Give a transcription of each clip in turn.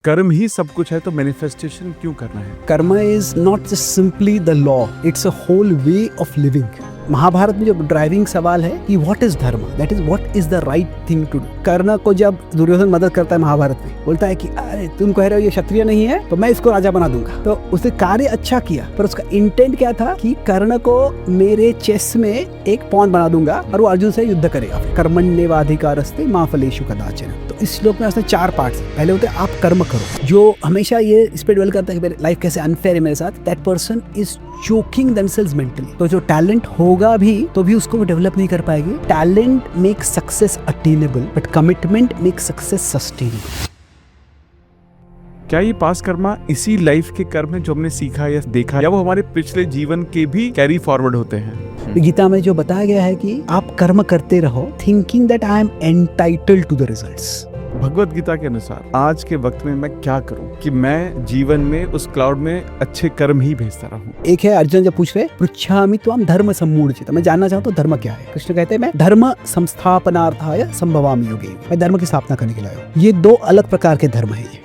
कर्म ही सब कुछ है तो मैनिफेस्टेशन क्यों करना है? Karma is not just simply the law, it's a whole way of living. Mahabharat में जो ड्राइविंग सवाल है कि what is dharma, that is what is the right thing to do. Karna को जब दुर्योधन मदद करता है महाभारत में, बोलता है कि अरे तुम कह रहे हो ये क्षत्रिय नहीं है तो मैं इसको राजा बना दूंगा, तो उसने कार्य अच्छा किया, पर उसका इंटेंट क्या था कि कर्ण को मेरे चेस में एक पॉन बना दूंगा और वो अर्जुन से युद्ध करेगा। कर्मण्येवाधिकारस्ते मा फलेषु कदाचन। तो इस श्लोक में उसने 4 पार्ट्स। पहले होते आप कर्म करो, जो हमेशा ये इस पे डिवेल करता है कि मेरी लाइफ कैसे अनफेयर है मेरे साथ, that person is choking themselves mentally. तो जो टैलेंट होगा भी तो भी उसको वो डेवलप नहीं कर पाएगी। Talent make success attainable but commitment make success sustainable. क्या ये पास कर्मा इसी लाइफ के कर्म है जो हमने सीखा या देखा, या वो हमारे पिछले जीवन के भी कैरी फॉरवर्ड होते हैं? गीता में जो बताया गया है कि आप कर्म करते रहो thinking that I am entitled to the results. Bhagavad Gita के अनुसार आज के वक्त में मैं क्या करूं कि मैं जीवन में उस क्लाउड में अच्छे कर्म ही भेजता रहूं। एक है अर्जुन जब पूछ रहे पृच्छामि त्वाम धर्म सम्मूढ़चित, मैं जानना चाहता हूँ धर्म क्या है। कृष्ण कहते हैं मैं धर्म संस्थापनार्थाय संभवामि युगे, मैं धर्म की स्थापना करने के लिए आया हूं। ये 2 अलग प्रकार के धर्म है।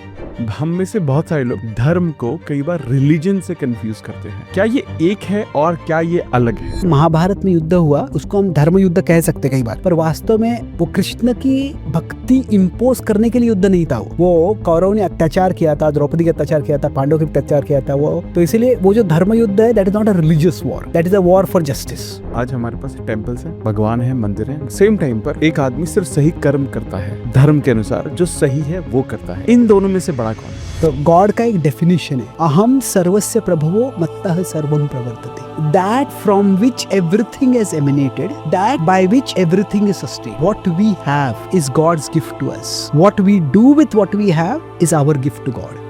हम में से बहुत सारे लोग धर्म को कई बार रिलीजन से कंफ्यूज करते हैं। क्या ये एक है और क्या ये अलग है? महाभारत में युद्ध हुआ, उसको हम धर्म युद्ध कह सकते कई बार, पर वास्तव में वो कृष्ण की भक्ति इंपोज करने के लिए युद्ध नहीं था। वो कौरव ने अत्याचार किया था, द्रौपदी का अत्याचार किया था, पांडव के अत्याचार किया था वो, तो इसीलिए वो जो धर्म युद्ध है that is not a religious war, that is a war for justice. आज हमारे पास टेम्पल्स है, भगवान है, मंदिर है। सेम टाइम पर एक आदमी सिर्फ सही कर्म करता है, धर्म के अनुसार जो सही है वो करता है। इन दोनों में से बड़ा कौन है? तो गॉड का एक डेफिनेशन है, अहम सर्वस्य प्रभवो मत्तः सर्वं प्रवर्तते, that from which everything is emanated, that by which everything is sustained. What we have is God's gift to us. What we do with what we have is our gift to God.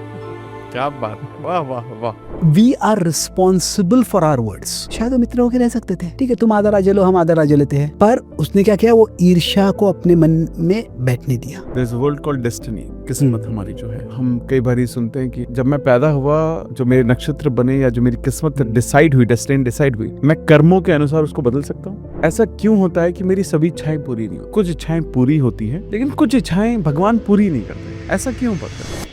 क्या बात, वाह वाह वाह। We are responsible for our words. शायद वो मित्र होकर रह सकते थे, ठीक है तुम आधा राज्य लो हम आधा राज्य लेते हैं, पर उसने क्या किया, वो ईर्ष्या को अपने मन में बैठने दिया। There's a word called destiny, किस्मत हमारी जो है। हम कई बार ही सुनते हैं कि जब मैं पैदा हुआ, जो मेरे नक्षत्र बने या जो मेरी किस्मत डिसाइड हुई, डेस्टिनी डिसाइड हुई, मैं कर्मों के अनुसार उसको बदल सकता हूँ। ऐसा क्यों होता है कि मेरी सभी इच्छाएं पूरी नहीं होती? कुछ इच्छाएं पूरी होती हैं लेकिन कुछ इच्छाएं भगवान पूरी नहीं करते। ऐसा क्यों पड़ता है?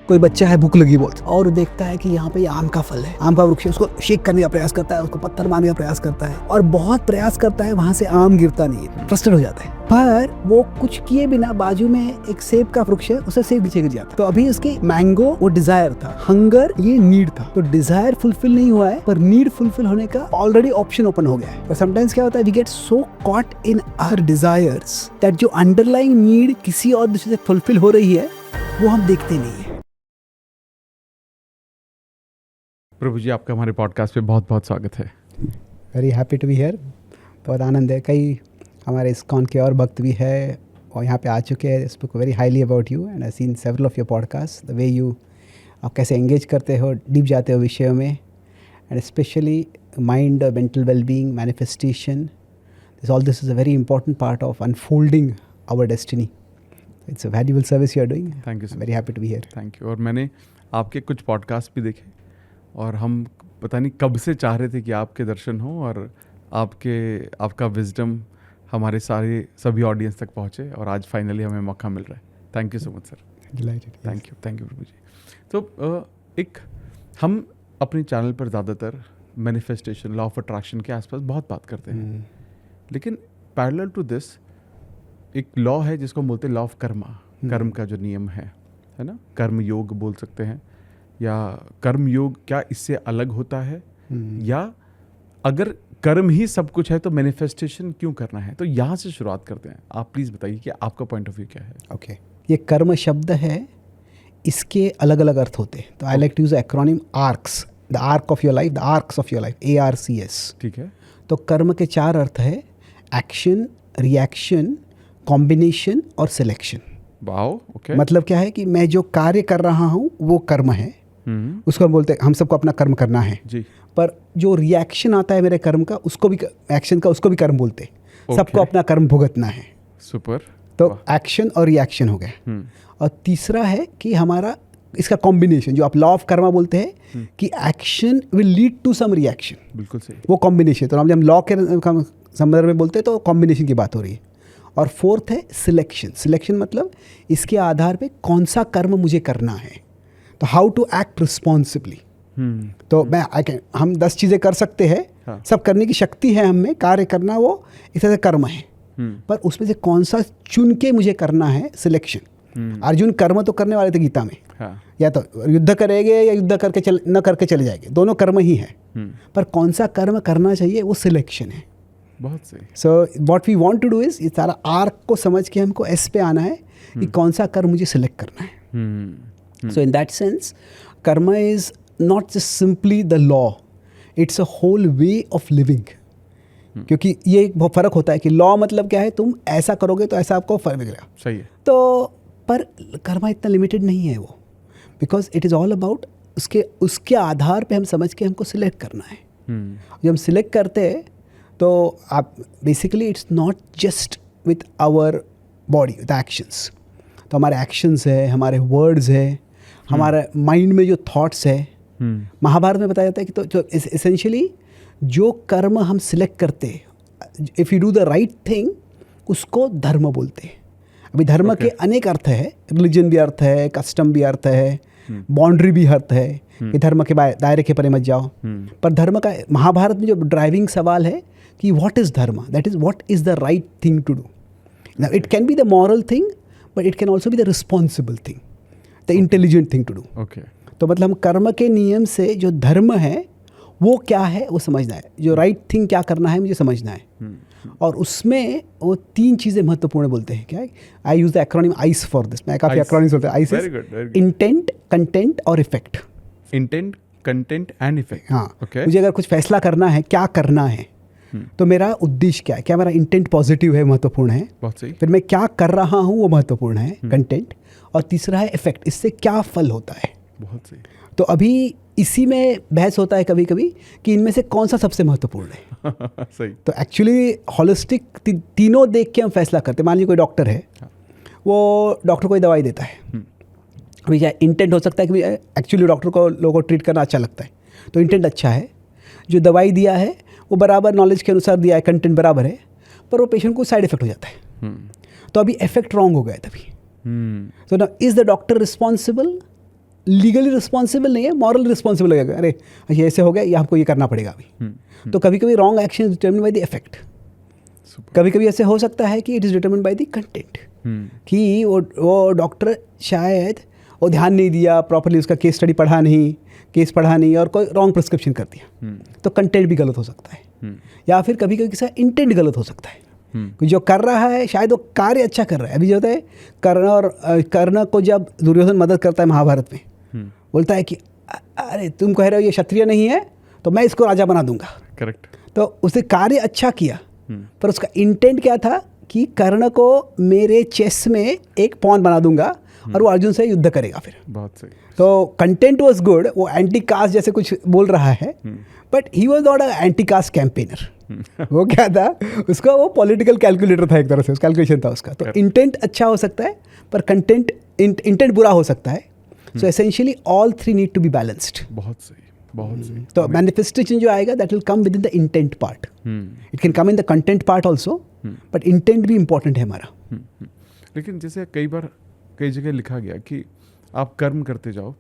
कोई बच्चा है भूख लगी बहुत और देखता है कि यहाँ पे आम का फल है, आम का वृक्ष है, उसको शेक करने का प्रयास करता है, उसको पत्थर मारने का प्रयास करता है और बहुत प्रयास करता है, वहां से आम गिरता नहीं है, फ्रस्ट्रेट हो जाता है। पर वो कुछ किए बिना बाजू में एक सेब का वृक्ष है, उसे सेब नीचे गिर जाता है। तो अभी उसकी मैंगो वो डिजायर था, हंगर ये नीड था, तो डिजायर फुलफिल नहीं हुआ है पर नीड फुलफिल होने का ऑलरेडी ऑप्शन ओपन हो गया है। पर समटाइम्स क्या होता है, we get so caught in our desires that जो अंडरलाइंग नीड किसी और दूसरे से फुलफिल हो रही है वो हम देखते नहीं है। प्रभु जी, आपका हमारे पॉडकास्ट पे बहुत बहुत स्वागत है। Very happy to be here, बहुत आनंद है। कई हमारे इस्कॉन के और भक्त भी है और यहाँ पे आ चुके हैं, speak very highly about you and I seen several of your podcast, the way you आप कैसे एंगेज करते हो, डीप जाते हो विषयों में, and specially mind, mental wellbeing, manifestation, this is a very important part of unfolding our destiny. It's a valuable service you are doing. Thank you, very happy to be here. Thank you. और मैंने आपके कुछ podcast भी देखे और हम पता नहीं कब से चाह रहे थे कि आपके दर्शन हो और आपका विजडम हमारे सभी ऑडियंस तक पहुँचे और आज फाइनली हमें मौका मिल रहा है। Thank you so much sir. Thank you Prabhu ji. तो हम अपने चैनल पर ज़्यादातर मैनिफेस्टेशन, लॉ ऑफ अट्रैक्शन के आसपास बहुत बात करते हैं, लेकिन पैरेलल टू दिस एक लॉ है जिसको बोलते हैं लॉ ऑफ कर्मा, कर्म का जो नियम है ना, कर्म योग बोल सकते हैं, या कर्म योग क्या इससे अलग होता है, या अगर कर्म ही सब कुछ है तो मैनिफेस्टेशन क्यों करना है? तो यहाँ से शुरुआत करते हैं। आप प्लीज़ बताइए कि आपका पॉइंट ऑफ व्यू क्या है। ओके, ये कर्म शब्द है, इसके अलग अलग अर्थ होते हैं, तो I like to use acronym arcs, the arc of your life, the arcs of your life, ARCS। ठीक है। तो कर्म के 4 अर्थ है, एक्शन, रिएक्शन, कॉम्बिनेशन और सिलेक्शन। Wow, okay. मतलब क्या है कि मैं जो कार्य कर रहा हूँ वो कर्म है, उसको हम बोलते हैं, हम सबको अपना कर्म करना है जी, पर जो रिएक्शन आता है मेरे कर्म का, उसको भी एक्शन का, उसको भी कर्म बोलते हैं। सबको अपना कर्म भुगतना है। सुपर। तो एक्शन और रिएक्शन हो गया। और तीसरा है कि हमारा इसका कॉम्बिनेशन, जो आप लॉ ऑफ कर्मा बोलते हैं कि action will lead to some reaction. बिल्कुल सही। वो कॉम्बिनेशन, तो हम लॉ के संदर्भ में बोलते हैं तो कॉम्बिनेशन की बात हो रही है। और फोर्थ है सिलेक्शन. सिलेक्शन मतलब इसके आधार पे कौन सा कर्म मुझे करना है. तो हाउ टू एक्ट रिस्पॉन्सिबली. तो हम 10 चीज़ें कर सकते हैं. हाँ. सब करने की शक्ति है हमें. कार्य करना वो इस तरह से कर्म है. पर उसमें से कौन सा चुन के मुझे करना है, सिलेक्शन. अर्जुन कर्म तो करने वाले थे गीता में. हाँ. या तो युद्ध करेंगे या युद्ध करके न करके चले जाएंगे. दोनों कर्म ही है. पर कौन सा कर्म करना चाहिए वो सिलेक्शन है. बहुत सही. So what we want to do is ये सारा आर्क को समझ के हमको एस पे आना है कि कौन सा कर्म मुझे सिलेक्ट करना है. So in that sense karma is not just simply the law, it's a whole way of living. क्योंकि ये एक बहुत फ़र्क होता है कि लॉ मतलब क्या है, तुम ऐसा करोगे तो ऐसा आपको फर्क मिलेगा. सही है. तो पर कर्मा इतना लिमिटेड नहीं है वो, because it is all about उसके आधार पे हम समझ के हमको सिलेक्ट करना है. जब हम सिलेक्ट करते हैं तो आप basically it's not just with our body, with actions. तो हमारे एक्शंस है, हमारे वर्ड्स है, हमारे माइंड में जो थॉट्स है. महाभारत में बताया जाता है कि तो एसेंशियली जो कर्म हम सिलेक्ट करते, if you do the right thing, उसको धर्म बोलते हैं. अभी धर्म के अनेक अर्थ है. रिलीजन भी अर्थ है, कस्टम भी अर्थ है, बाउंड्री भी अर्थ है कि धर्म के दायरे के परे मत जाओ. पर धर्म का महाभारत में जो ड्राइविंग सवाल है कि what is dharma, that is what is the right thing to do. Now it can be the moral thing, but it can also be the responsible thing, the intelligent thing to do. तो मतलब हम कर्म के नियम से जो धर्म है वो क्या है वो समझना है. जो राइट थिंग क्या करना है मुझे समझना है. और उसमें वो 3 चीज़ें महत्वपूर्ण बोलते हैं. क्या है? I use the acronym ICE for this. मैं काफ़ी एक्रोनिम्स होते हैं. आइस इज इंटेंट, कंटेंट और effect. Intent, content and effect. हाँ. मुझे अगर कुछ फैसला करना है, क्या करना है, तो मेरा उद्देश्य क्या है, क्या मेरा इंटेंट पॉजिटिव है, महत्वपूर्ण है. बहुत सही. फिर मैं क्या कर रहा हूँ वो महत्वपूर्ण है, कंटेंट. और तीसरा है इफेक्ट, इससे क्या फल होता है. बहुत सही. तो अभी इसी में बहस होता है कभी कभी कि इनमें से कौन सा सबसे महत्वपूर्ण है. सही. तो एक्चुअली होलिस्टिक तीनों देख के हम फैसला करते हैं. मान लीजिए कोई डॉक्टर है, वो डॉक्टर कोई दवाई देता है. अभी क्या इंटेंट हो सकता है कि एक्चुअली डॉक्टर को लोगों को ट्रीट करना अच्छा लगता है, तो इंटेंट अच्छा है. जो दवाई दिया है वो बराबर नॉलेज के अनुसार दिया है, कंटेंट बराबर है, पर वो पेशेंट को साइड इफेक्ट हो जाता है. तो अभी इफेक्ट रॉन्ग हो गया तभी. तो ना is the doctor responsible? Legally responsible नहीं है, मॉरल रिस्पॉन्सिबल हो गया. अरे ये ऐसे हो गया, ये हमको ये करना पड़ेगा अभी. तो कभी कभी wrong action determine by the effect. कभी कभी ऐसे हो सकता है कि it is determine by the content, कि वो डॉक्टर शायद वो ध्यान नहीं दिया प्रॉपरली, उसका केस स्टडी पढ़ा नहीं और कोई रॉन्ग प्रिस्क्रिप्शन कर दिया. तो कंटेंट भी गलत हो सकता है. या फिर कभी कभी किसी इंटेंट गलत हो सकता है. जो कर रहा है शायद वो कार्य अच्छा कर रहा है. अभी जो होता है कर्ण को जब दुर्योधन मदद करता है महाभारत में, बोलता है कि अरे तुम कह रहे हो ये क्षत्रिय नहीं है तो मैं इसको राजा बना दूंगा. करेक्ट. तो उसने कार्य अच्छा किया, पर उसका इंटेंट क्या था कि कर्ण को मेरे चेस में एक पॉन बना दूंगा और वो अर्जुन से युद्ध करेगा फिर. बहुत सही. तो कंटेंट वाज गुड. वो एंटी कास्ट जैसे कुछ बोल रहा है, but he was not a anti cast campaigner. वो क्या था, उसका वो पॉलिटिकल कैलकुलेटर था, एक तरह से कैलकुलेशन था उसका. तो इंटेंट अच्छा हो सकता है, पर कंटेंट इंटेंट बुरा हो सकता है. So essentially all 3 need to be balanced. बहुत सही. बहुत सही. तो मैनिफेस्टेशन जो आएगा that will come within the intent part. It can come in the content part also, but intent भी इंपॉर्टेंट है हमारा. लेकिन जैसे कई जगह लिखा गया कि आप कर्म करते जाओ,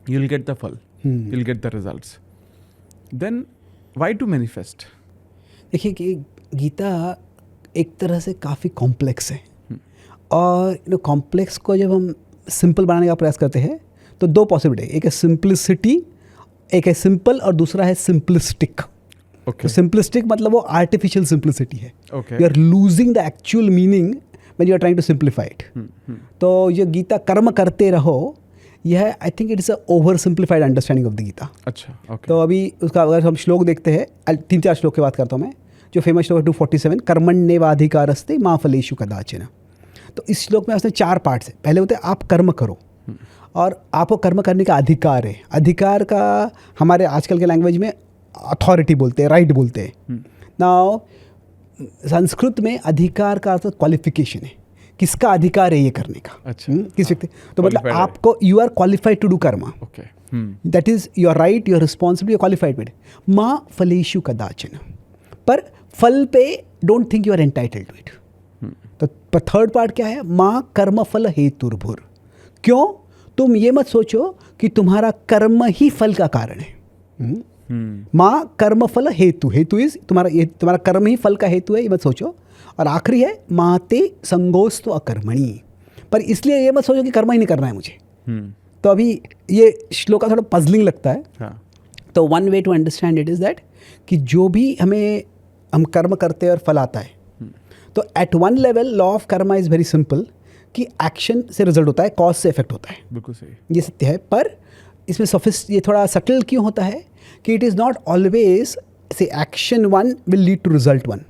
you will get the phal, you will get the results. Then why to manifest? देखिए कि गीता एक तरह से काफ़ी कॉम्प्लेक्स है. और कॉम्प्लेक्स को जब हम सिंपल बनाने का प्रयास करते हैं तो 2 पॉसिबिलिटी है. एक है सिंप्लिसिटी, एक है सिंपल, और दूसरा है सिंपलिस्टिक. तो सिंपलिस्टिक मतलब वो आर्टिफिशियल सिंप्लिसिटी है. You are losing the actual meaning when you are trying to simplify it. तो ये गीता कर्म करते रहो, यह I think it is a over simplified understanding of the Gita. अच्छा. तो अभी उसका अगर हम श्लोक देखते हैं, 3-4 श्लोक की बात करता हूँ मैं. जो फेमस श्लोक है 247, कर्मण्येवाधिकारस्ते मा फलेषु कदाचन. तो इस श्लोक में उसने 4 पार्ट्स है. पहले होते हैं आप कर्म करो, और आपको कर्म करने का अधिकार है. अधिकार का हमारे आजकल के लैंग्वेज में अथॉरिटी बोलते हैं, राइट बोलते हैं. नाउ संस्कृत में अधिकार का अर्थ क्वालिफिकेशन है. किसका अधिकार है ये करने का? अच्छा. किस व्यक्ति? तो मतलब आपको you are qualified to do karma. Okay. That is your right, your responsibility, your qualified with. माँ फलेषु कदाचन. पर फल पे don't think you are entitled to it. तो पर थर्ड पार्ट क्या है, माँ कर्मफल हेतुर्भुर। क्यों? तुम ये मत सोचो कि तुम्हारा कर्म ही फल का कारण है। माँ कर्मफल हेतु, हेतु इज तुम्हारा कर्म ही फल का हेतु है, ये मत सोचो। और आखिरी है माते संगोस्तु अकर्मणि, पर इसलिए ये मत सोचो कि कर्म ही नहीं करना है मुझे। तो अभी ये श्लोका थोड़ा पजलिंग लगता है। हाँ. तो one way to understand it is that कि जो भी हम कर्म करते हैं और फल आता है, तो at one level law of karma is very simple कि एक्शन से रिजल्ट होता है, कॉज से इफेक्ट होता है। बिल्कुल सही. ये सत्य है, पर इसमें ये थोड़ा सटल क्यों होता है कि it is not always say action one will lead to result one.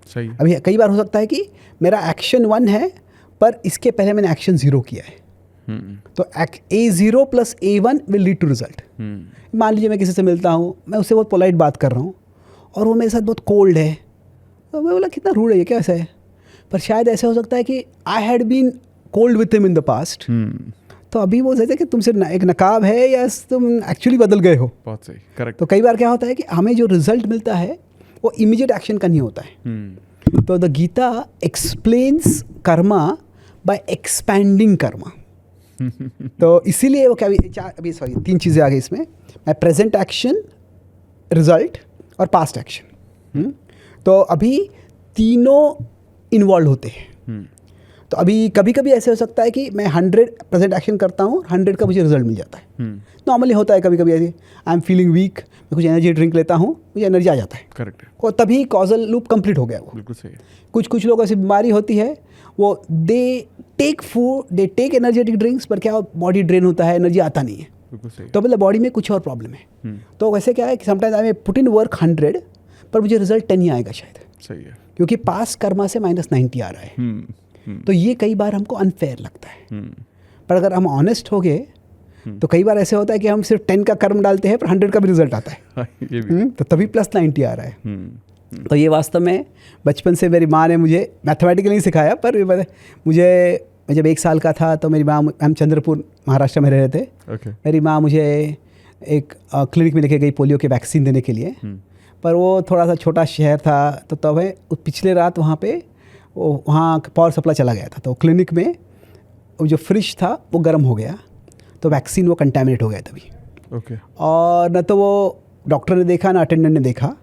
सही. अभी कई बार हो सकता है कि मेरा एक्शन वन है पर इसके पहले मैंने एक्शन ज़ीरो किया है, तो A0 + A1 will lead to result. मान लीजिए मैं किसी से मिलता हूँ, मैं उससे बहुत पोलाइट बात कर रहा हूँ और वो मेरे साथ बहुत कोल्ड है, तो मैं बोला कितना रूड है ये, कैसा है। पर शायद ऐसा हो सकता है कि I had been cold with him in the past, तो अभी वो सोचते कि तुमसे एक नकाब है या तुम एक्चुअली बदल गए हो। बहुत सही. करेक्ट. तो कई बार क्या होता है कि हमें जो रिजल्ट मिलता है वो इमीडिएट एक्शन का नहीं होता है। तो the Gita explains karma by expanding karma. तो इसीलिए वो क्या अभी सॉरी 3 चीज़ें आ गई इसमें, मैं प्रेजेंट एक्शन, रिजल्ट और पास्ट एक्शन। तो अभी तीनों इन्वॉल्व होते हैं। तो अभी कभी कभी ऐसे हो सकता है कि मैं 100 प्रेजेंट एक्शन करता हूँ, 100 का मुझे रिजल्ट मिल जाता है। नॉर्मली होता है कभी कभी ऐसे, आई एम फीलिंग वीक, मैं कुछ एनर्जी ड्रिंक लेता हूँ, मुझे एनर्जी आ जाता है। करेक्ट. और तभी कॉजल लूप कंप्लीट हो गया वो। बिल्कुल सही. कुछ लोगों ऐसी बीमारी होती है, वो they take food, they take energetic drinks, पर क्या बॉडी ड्रेन होता है, एनर्जी आता नहीं है, बिल्कुल सही. तो मतलब बॉडी में कुछ और प्रॉब्लम है। तो वैसे क्या है कि sometimes I may put in work 100 पर मुझे रिजल्ट 10 ही आएगा शायद, सही है. क्योंकि पास कर्मा से -90 आ रहा है। तो ये कई बार हमको अनफेयर लगता है। पर अगर हम ऑनेस्ट हो गए तो कई बार ऐसे होता है कि हम सिर्फ 10 का कर्म डालते हैं पर 100 का भी रिजल्ट आता है। ये भी. तो तभी +90 आ रहा है। तो ये वास्तव में बचपन से मेरी माँ ने मुझे मैथमेटिकली नहीं सिखाया, पर मुझे मैं जब 1 साल का था तो मेरी माँ, हम चंद्रपुर महाराष्ट्र में रह रहे थे। Okay. मेरी माँ मुझे एक क्लिनिक में लेके गई पोलियो के वैक्सीन देने के लिए, पर वो थोड़ा सा छोटा शहर था, तो तब है पिछले रात वहाँ पे वहाँ पावर सप्लाई चला गया था, तो क्लिनिक में जो फ्रिज था वो गर्म हो गया, तो वैक्सीन वो कंटेमिनेट हो गया तभी। Okay. और न तो वो डॉक्टर ने देखा ना अटेंडेंट ने देखा,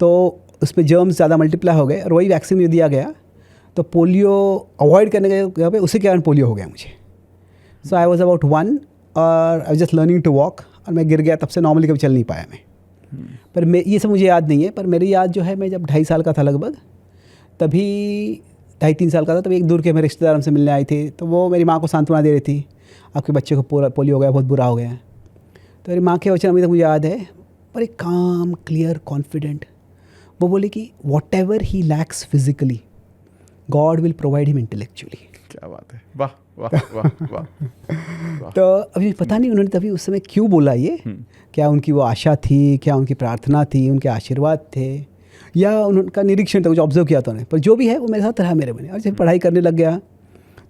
तो उसमें जर्म्स ज़्यादा मल्टीप्लाई हो गए और वही वैक्सीन मुझे दिया गया, तो पोलियो अवॉइड करने के जगह पे उसी के कारण पोलियो हो गया मुझे। सो आई वॉज अबाउट 1 और I was just learning to walk, और मैं गिर गया, तब से नॉर्मली कभी चल नहीं पाया मैं। पर मैं ये सब मुझे याद नहीं है, पर मेरी याद जो है, मैं जब 2.5 साल का था लगभग, तभी 2.5-3 साल का था, तभी एक दूर के मेरे रिश्तेदार हमसे मिलने आई थी, तो वो मेरी माँ को सांत्वना दे रही थी, आपके बच्चे को पोलियो हो गया, बहुत बुरा हो गया। तो मेरी माँ के वचन अभी तक मुझे याद है, पर एक काम, क्लियर, कॉन्फिडेंट। वो बोली कि what ever he lakhs physically, God will provide him intellectually. क्या बात है, वाह वाह वाह वाह। तो अभी पता नहीं उन्होंने तभी उस समय क्यों बोला ये, क्या उनकी वो आशा थी, क्या उनकी प्रार्थना थी, उनके आशीर्वाद थे, या उनका निरीक्षण था, कुछ ऑब्जर्व किया था उन्हें। पर जो भी है वो मेरे साथ रहा मेरे में। और जब पढ़ाई करने लग गया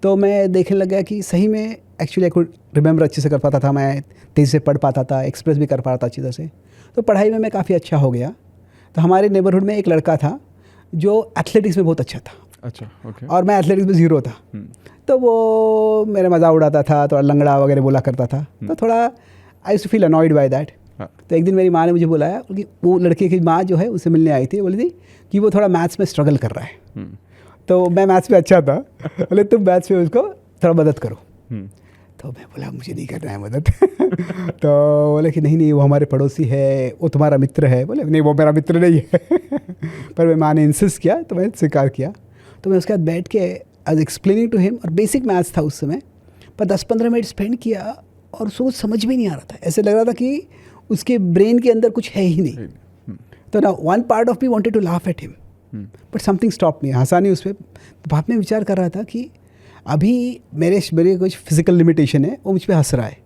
तो मैं देखने लग गया कि सही में एक्चुअली आई कुड रिमेंबर अच्छे से कर पाता था, मैं तेज़ी से पढ़ पाता था, एक्सप्रेस भी कर पाता था अच्छी तरह से, तो पढ़ाई में मैं काफ़ी अच्छा हो गया। तो हमारे नेबरहुड में एक लड़का था जो एथलेटिक्स में बहुत अच्छा था। अच्छा, ओके। और मैं एथलेटिक्स में 0 था। तो वो मेरा मज़ाक उड़ाता था, थोड़ा लंगड़ा वगैरह बोला करता था, तो थोड़ा I used to feel annoyed by that. तो एक दिन मेरी माँ ने मुझे बुलाया, कि वो लड़के की माँ जो है उससे मिलने आई थी, बोली थी कि वो थोड़ा मैथ्स में स्ट्रगल कर रहा है। तो मैं मैथ्स में अच्छा था, बोले तुम मैथ्स में उसको थोड़ा मदद करो। तो मैं बोला मुझे नहीं करना है मदद। तो बोले कि नहीं वो हमारे पड़ोसी है, वो तुम्हारा मित्र है। बोले नहीं वो मेरा मित्र नहीं है। पर मैं माँ ने इंसिस्ट किया तो मैंने स्वीकार किया। तो मैं उसके बाद बैठ के आज एक्सप्लेनिंग टू हिम, और बेसिक मैथ्स था उस समय, पर 10-15 मिनट स्पेंड किया और उसको कुछ समझ में नहीं आ रहा था। ऐसे लग रहा था कि उसके ब्रेन के अंदर कुछ है ही नहीं। तो ना one part of me wanted to laugh at him, but something stop me, हंसा नहीं उस पर। बाद में विचार कर रहा था कि अभी मेरे कुछ फिजिकल लिमिटेशन है, वो मुझ पर हंस रहा है,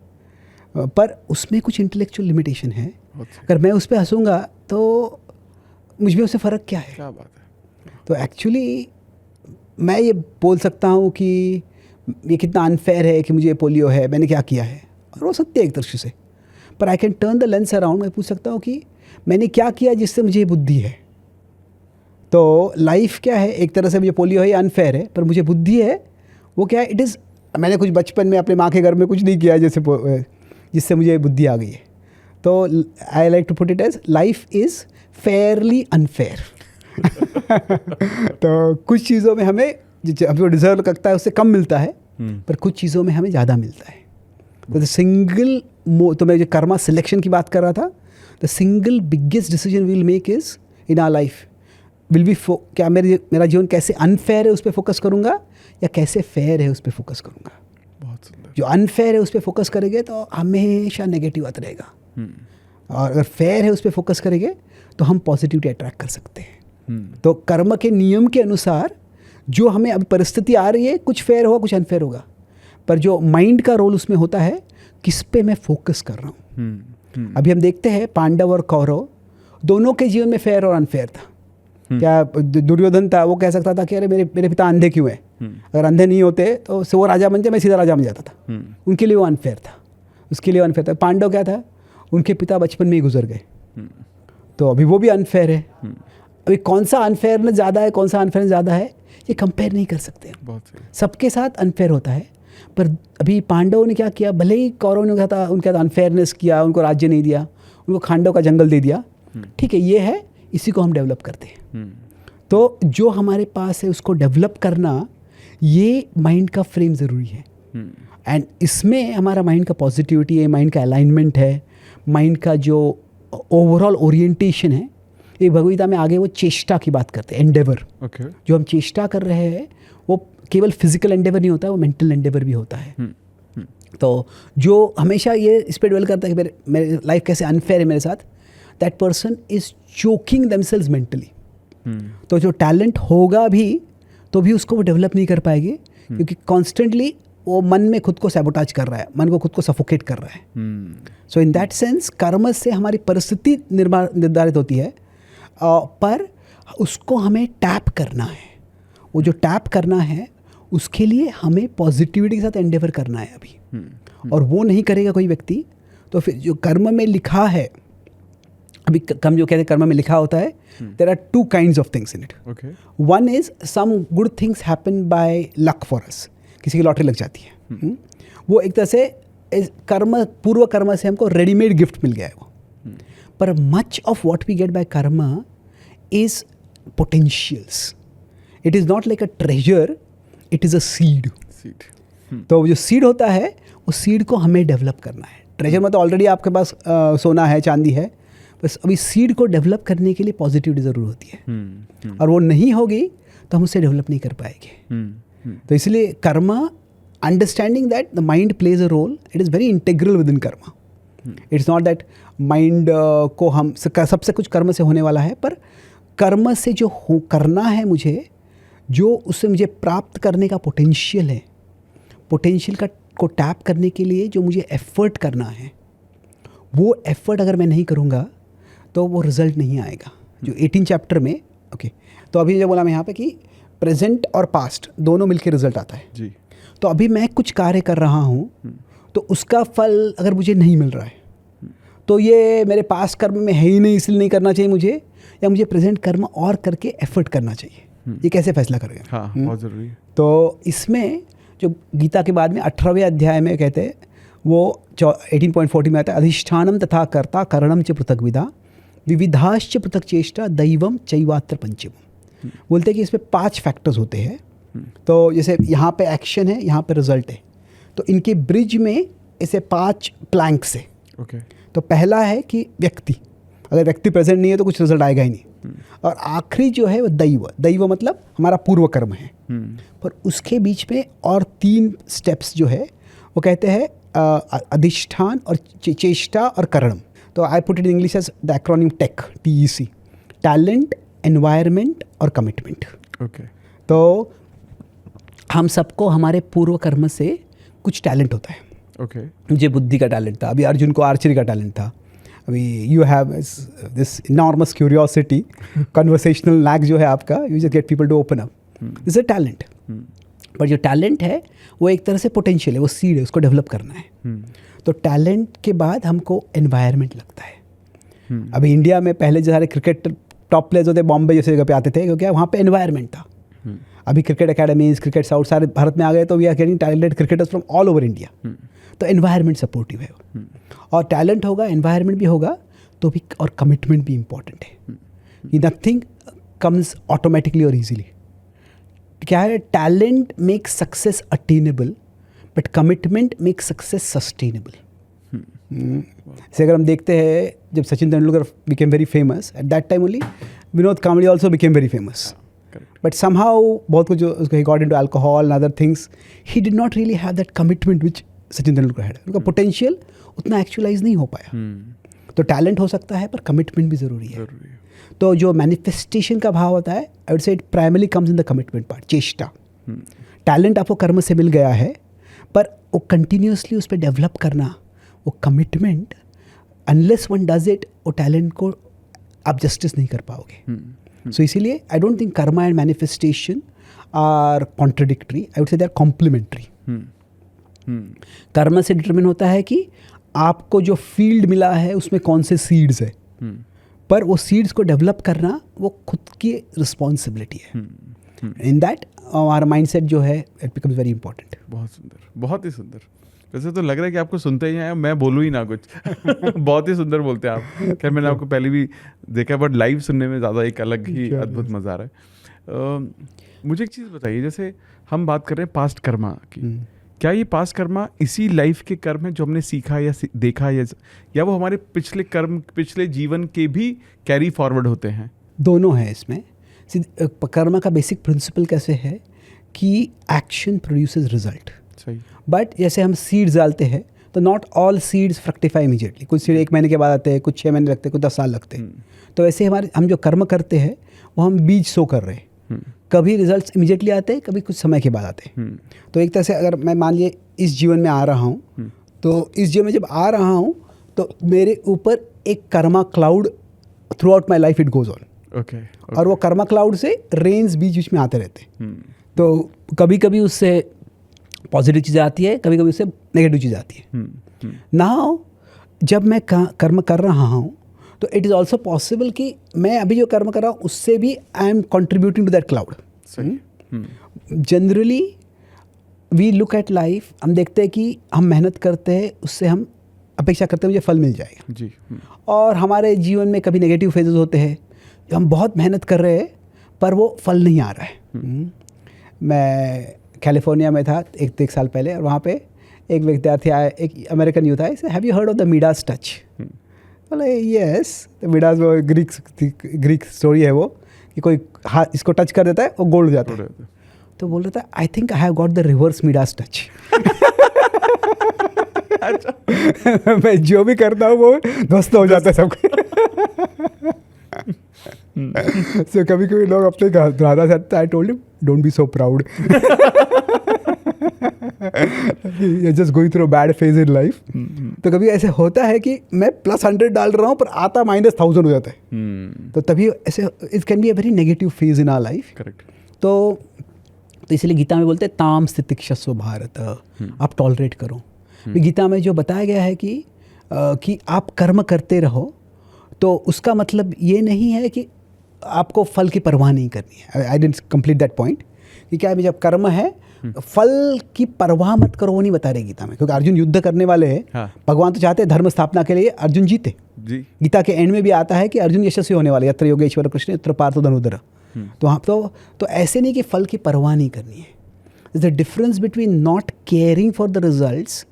पर उसमें कुछ इंटेलेक्चुअल लिमिटेशन है। अगर मैं उस पर हंसूँगा तो मुझ में उससे फ़र्क क्या है? क्या बात है। तो एक्चुअली मैं ये बोल सकता हूँ कि ये कितना अनफेयर है कि मुझे पोलियो है, मैंने क्या किया है, और वो सत्य है एक दृष्टि से। पर I can turn the lens around, मैं पूछ सकता हूँ कि मैंने क्या किया जिससे मुझे बुद्धि है। तो लाइफ क्या है, एक तरह से मुझे पोलियो है, अनफेयर है, पर मुझे बुद्धि है, वो क्या है, इट इज़, मैंने कुछ बचपन में अपने माँ के घर में कुछ नहीं किया जैसे जिससे मुझे बुद्धि आ गई है. तो I like to put it as life is fairly unfair. तो कुछ चीज़ों में हमें जो डिजर्व करता है उससे कम मिलता है, पर कुछ चीज़ों में हमें ज़्यादा मिलता है. तो मैं जो कर्मा सिलेक्शन की बात कर रहा था, the single biggest decision will make is in our life will be क्या मेरा जीवन कैसे अनफेयर है उस पर फोकस करूँगा या कैसे फेयर है उस पर फोकस करूँगा. बहुत सुंदर. जो अनफेयर है उस पर फोकस करेंगे तो हमेशा नेगेटिव आता रहेगा, और अगर फेयर है उस पर फोकस करेंगे तो हम पॉजिटिविटी अट्रैक्ट कर सकते हैं. तो कर्म के नियम के अनुसार जो हमें अब परिस्थिति आ रही है, कुछ फेयर होगा कुछ अनफेयर होगा, पर जो माइंड का रोल उसमें होता है किस पे मैं फोकस कर रहा हूँ. अभी हम देखते हैं पांडव और कौरव दोनों के जीवन में फेयर और अनफेयर था. क्या दुर्योधन था, वो कह सकता था कि अरे मेरे पिता अंधे क्यों हैं, अगर अंधे नहीं होते तो वो राजा बन जाए, मैं सीधा राजा बन जाता था. उनके लिए वो अनफेयर था, उसके लिए अनफेयर था. पांडव क्या था, उनके पिता बचपन में ही गुजर गए, तो अभी वो भी अनफेयर है. अभी कौन सा अनफेयरनेस ज़्यादा है, कौन सा अनफेयरनेस ज़्यादा है, ये कंपेयर नहीं कर सकते. सबके साथ अनफेयर होता है, पर अभी पांडवों ने क्या किया, भले ही कौरव ने कहा उनके साथ अनफेयरनेस किया, उनको राज्य नहीं दिया, उनको खांडव का जंगल दे दिया. ठीक है, ये है, इसी को हम डेवलप करते हैं. तो जो हमारे पास है उसको डेवलप करना, ये माइंड का फ्रेम ज़रूरी है. एंड इसमें हमारा माइंड का पॉजिटिविटी है, माइंड का अलाइनमेंट है, माइंड का जो ओवरऑल ओरिएंटेशन है. ये भगवद्गीता में आगे वो चेष्टा की बात करते हैं, एंडेवर. जो हम चेष्टा कर रहे हैं वो केवल फिजिकल एंडेवर नहीं होता है, वो मेंटल एंडेवर भी होता है. तो जो हमेशा ये इस पर डेवलप करता है कि मेरे लाइफ कैसे अनफेयर है मेरे साथ, that person is choking themselves mentally. तो जो टैलेंट होगा भी तो भी उसको वो डेवलप नहीं कर पाएंगे, क्योंकि कॉन्स्टेंटली वो मन में खुद को सैबोटाज कर रहा है, मन को खुद को सफोकेट कर रहा है. सो इन दैट सेंस कर्म से हमारी परिस्थिति निर्धारित होती है, पर उसको हमें टैप करना है. वो जो टैप करना है उसके लिए हमें पॉजिटिविटी के साथ एंडेवर करना है अभी. और वो नहीं करेगा कोई व्यक्ति, तो फिर जो कर्म में लिखा है, अभी कम जो कहते हैं कर्म में लिखा होता है, there are two kinds of things in it. One is some good things happen by luck for us, किसी की लॉटरी लग जाती है. वो एक तरह से कर्म, पूर्व कर्म से हमको रेडीमेड गिफ्ट मिल गया है वो. पर much of what we get by karma is potentials. It is not like a treasure, it is a seed. तो जो सीड होता है उस सीड को हमें डेवलप करना है. ट्रेजर में तो ऑलरेडी आपके पास सोना है, चांदी है, बस अभी सीड को डेवलप करने के लिए पॉजिटिविटी ज़रूर होती है. और वो नहीं होगी तो हम उससे डेवलप नहीं कर पाएंगे. तो इसलिए karma, understanding that the mind plays a role, it is very integral within karma. It's not that mind को हम सबसे कुछ कर्म से होने वाला है, पर कर्म से जो करना है मुझे, जो उससे मुझे प्राप्त करने का पोटेंशियल है, पोटेंशियल को टैप करने के लिए जो मुझे एफर्ट करना है, वो एफर्ट अगर मैं नहीं करूँगा तो वो रिजल्ट नहीं आएगा. जो 18 चैप्टर में तो अभी जो बोला मैं यहाँ पे कि प्रेजेंट और पास्ट दोनों मिलके रिजल्ट आता है जी. तो अभी मैं कुछ कार्य कर रहा हूँ, तो उसका फल अगर मुझे नहीं मिल रहा है तो ये मेरे पास्ट कर्म में है ही नहीं, इसलिए नहीं करना चाहिए मुझे, या मुझे प्रेजेंट कर्म और करके एफर्ट करना चाहिए. ये कैसे फैसला करेगा? हाँ, बहुत ज़रूरी. तो इसमें जो गीता के बाद में 18वें अध्याय में कहते हैं, वो 18.40 में आता है, अधिष्ठानम तथा कर्ता करणम च पृथक विदा विविधाश्च पृथक चेष्टा दैवम चैवात्र पंचम. बोलते हैं कि इसमें 5 फैक्टर्स होते हैं. तो जैसे यहाँ पे एक्शन है, यहाँ पे रिजल्ट है, तो इनके ब्रिज में ऐसे 5 प्लैंक्स है. तो पहला है कि व्यक्ति, अगर व्यक्ति प्रेजेंट नहीं है तो कुछ रिजल्ट आएगा ही नहीं. और आखिरी जो है वो दैव मतलब हमारा पूर्व कर्म है. पर उसके बीच में और 3 स्टेप्स जो है वो कहते हैं अधिष्ठान और चेष्टा और करणम. तो I put it in English as the acronym TEC, TEC, talent, environment और कमिटमेंट. तो हम सबको हमारे पूर्व कर्म से कुछ टैलेंट होता है. मुझे बुद्धि का टैलेंट था, अभी अर्जुन को आर्चरी का टैलेंट था, अभी you have this enormous curiosity, conversational knack जो है आपका, you just get people to open up, this a talent. पर जो टैलेंट है वो एक तरह से पोटेंशियल है, वो सीड है, उसको डेवलप करना है. तो टैलेंट के बाद हमको एनवायरनमेंट लगता है. अभी इंडिया में पहले जो सारे क्रिकेट टॉप प्लेयर्स होते बॉम्बे जैसे जगह पे आते थे, क्योंकि वहाँ पे एनवायरनमेंट था। अभी क्रिकेट अकेडमीज, क्रिकेट साउथ सारे भारत में आ गए, तो we are getting talented cricketers from all over India. तो एनवायरनमेंट सपोर्टिव है, और टैलेंट होगा, एनवायरनमेंट भी होगा तो भी, और कमिटमेंट भी इम्पॉर्टेंट है। कि नथिंग कम्स ऑटोमेटिकली और ईजिली। क्या है, talent makes success attainable, but commitment makes success sustainable. जैसे अगर हम देखते हैं, जब Sachin Tendulkar became very famous, at that time only Vinod Kambli also became very famous, but somehow बहुत कुछ he got into alcohol and other things, he did not really have that commitment which Sachin Tendulkar had. उनका potential उतना एक्चुअलाइज नहीं हो पाया। तो talent हो सकता है, पर कमिटमेंट भी ज़रूरी है। तो जो मैनिफेस्टेशन का भाव होता है, आई वुड से it primarily comes in the commitment part, चेष्टा। टैलेंट आपको कर्म से मिल गया है, पर वो कंटिन्यूसली उस पर डेवलप करना, वो commitment, unless one does it, वो टैलेंट को आप जस्टिस नहीं कर पाओगे। सो इसीलिए I don't think karma and manifestation are contradictory, I would say they are complementary. कर्म से डिटरमिन होता है कि आपको जो फील्ड मिला है उसमें कौन से सीड्स है, पर वो सीड्स को डेवलप करना वो खुद की रिस्पॉन्सिबिलिटी है। इन दैट हमारा माइंडसेट जो है इट बिकम्स वेरी इंपॉर्टेंट। बहुत सुंदर, बहुत ही सुंदर। वैसे तो लग रहा है कि आपको सुनते ही हैं, मैं बोलूँ ही ना कुछ। बहुत ही सुंदर बोलते हैं आप। खैर मैंने आपको पहले भी देखा, बट लाइव सुनने में ज़्यादा एक अलग ही अद्भुत मज़ा आ रहा है। मुझे एक चीज़ बताइए, जैसे हम बात कर रहे हैं पास्ट कर्मा की, क्या ये पास्ट कर्मा इसी लाइफ के कर्म है जो हमने सीखा या देखा, या वो हमारे पिछले कर्म, पिछले जीवन के भी कैरी फॉरवर्ड होते हैं? दोनों है इसमें। कर्मा का बेसिक प्रिंसिपल कैसे है कि एक्शन प्रोड्यूसेस रिजल्ट। सही। बट जैसे हम सीड्स डालते हैं, तो not all seeds fructify immediately. कुछ सीड 1 महीने के बाद आते हैं, कुछ 6 महीने लगते हैं, कुछ 10 साल लगते हैं। तो ऐसे हम जो कर्म करते हैं वो हम बीज सो कर रहे हैं। कभी रिजल्ट्स इमीडिएटली आते हैं, कभी कुछ समय के बाद आते हैं। तो एक तरह से अगर मैं मान लिए इस जीवन में आ रहा हूँ, तो इस जीवन में जब आ रहा हूँ तो मेरे ऊपर एक Karma cloud through out my life it goes on. और वो कर्मा क्लाउड से रेन्स बीच बीच में आते रहते हैं। तो कभी कभी उससे पॉजिटिव चीज़ें आती है, कभी कभी उससे नेगेटिव चीज़ें आती है। नाउ जब मैं कर्म कर रहा हूँ, तो इट इज़ ऑल्सो पॉसिबल कि मैं अभी जो कर्म कर रहा हूँ उससे भी I am contributing to that cloud. Generally we look at life, हम देखते हैं कि हम मेहनत करते हैं, उससे हम अपेक्षा करते हैं मुझे फल मिल जाएगा जी। और हमारे जीवन में कभी नेगेटिव फेजेस होते हैं, हम बहुत मेहनत कर रहे हैं पर वो फल नहीं आ रहा है। मैं कैलिफोर्निया में था एक साल पहले, और वहाँ पे एक विद्यार्थी आया, एक अमेरिकन यूथ आया, have you heard of the Midas touch? बोले यस, मिडास वो ग्रीक स्टोरी है वो, कि कोई हाथ इसको टच कर देता है वो गोल्ड हो जाता है। तो बोल रहा था I think I have got the reverse Midas touch. मैं जो भी करता हूँ वो ध्वस्त हो जाता है सबको। So कभी कभी लोग अपने दादा से, I told him don't be so proud, you are just going through a bad phase in life. तो कभी ऐसे होता है कि मैं +100 डाल रहा हूँ पर आता -1000 हो जाता है। तो तभी ऐसे it can be a very negative phase in our life. Correct. तो इसलिए गीता में बोलते हैं ताम स्थितिक्षस्व भारत, आप टॉलरेट करो। गीता में जो बताया गया है कि आप कर्म करते रहो, तो उसका मतलब ये नहीं है कि आपको फल की परवाह नहीं करनी है। I didn't complete that point कि क्या है, जब कर्म है फल की परवाह मत करो, वो नहीं बता रहे गीता में, क्योंकि अर्जुन युद्ध करने वाले हैं। हाँ। भगवान तो चाहते हैं धर्म स्थापना के लिए अर्जुन जीते जी। गीता के एंड में भी आता है कि अर्जुन यशस्वी होने वाले, यत्र योगेश्वर कृष्ण यत्र पार्थ धनुधर। तो हाँ, तो ऐसे नहीं कि फल की परवाह नहीं करनी है। The difference between not caring for the results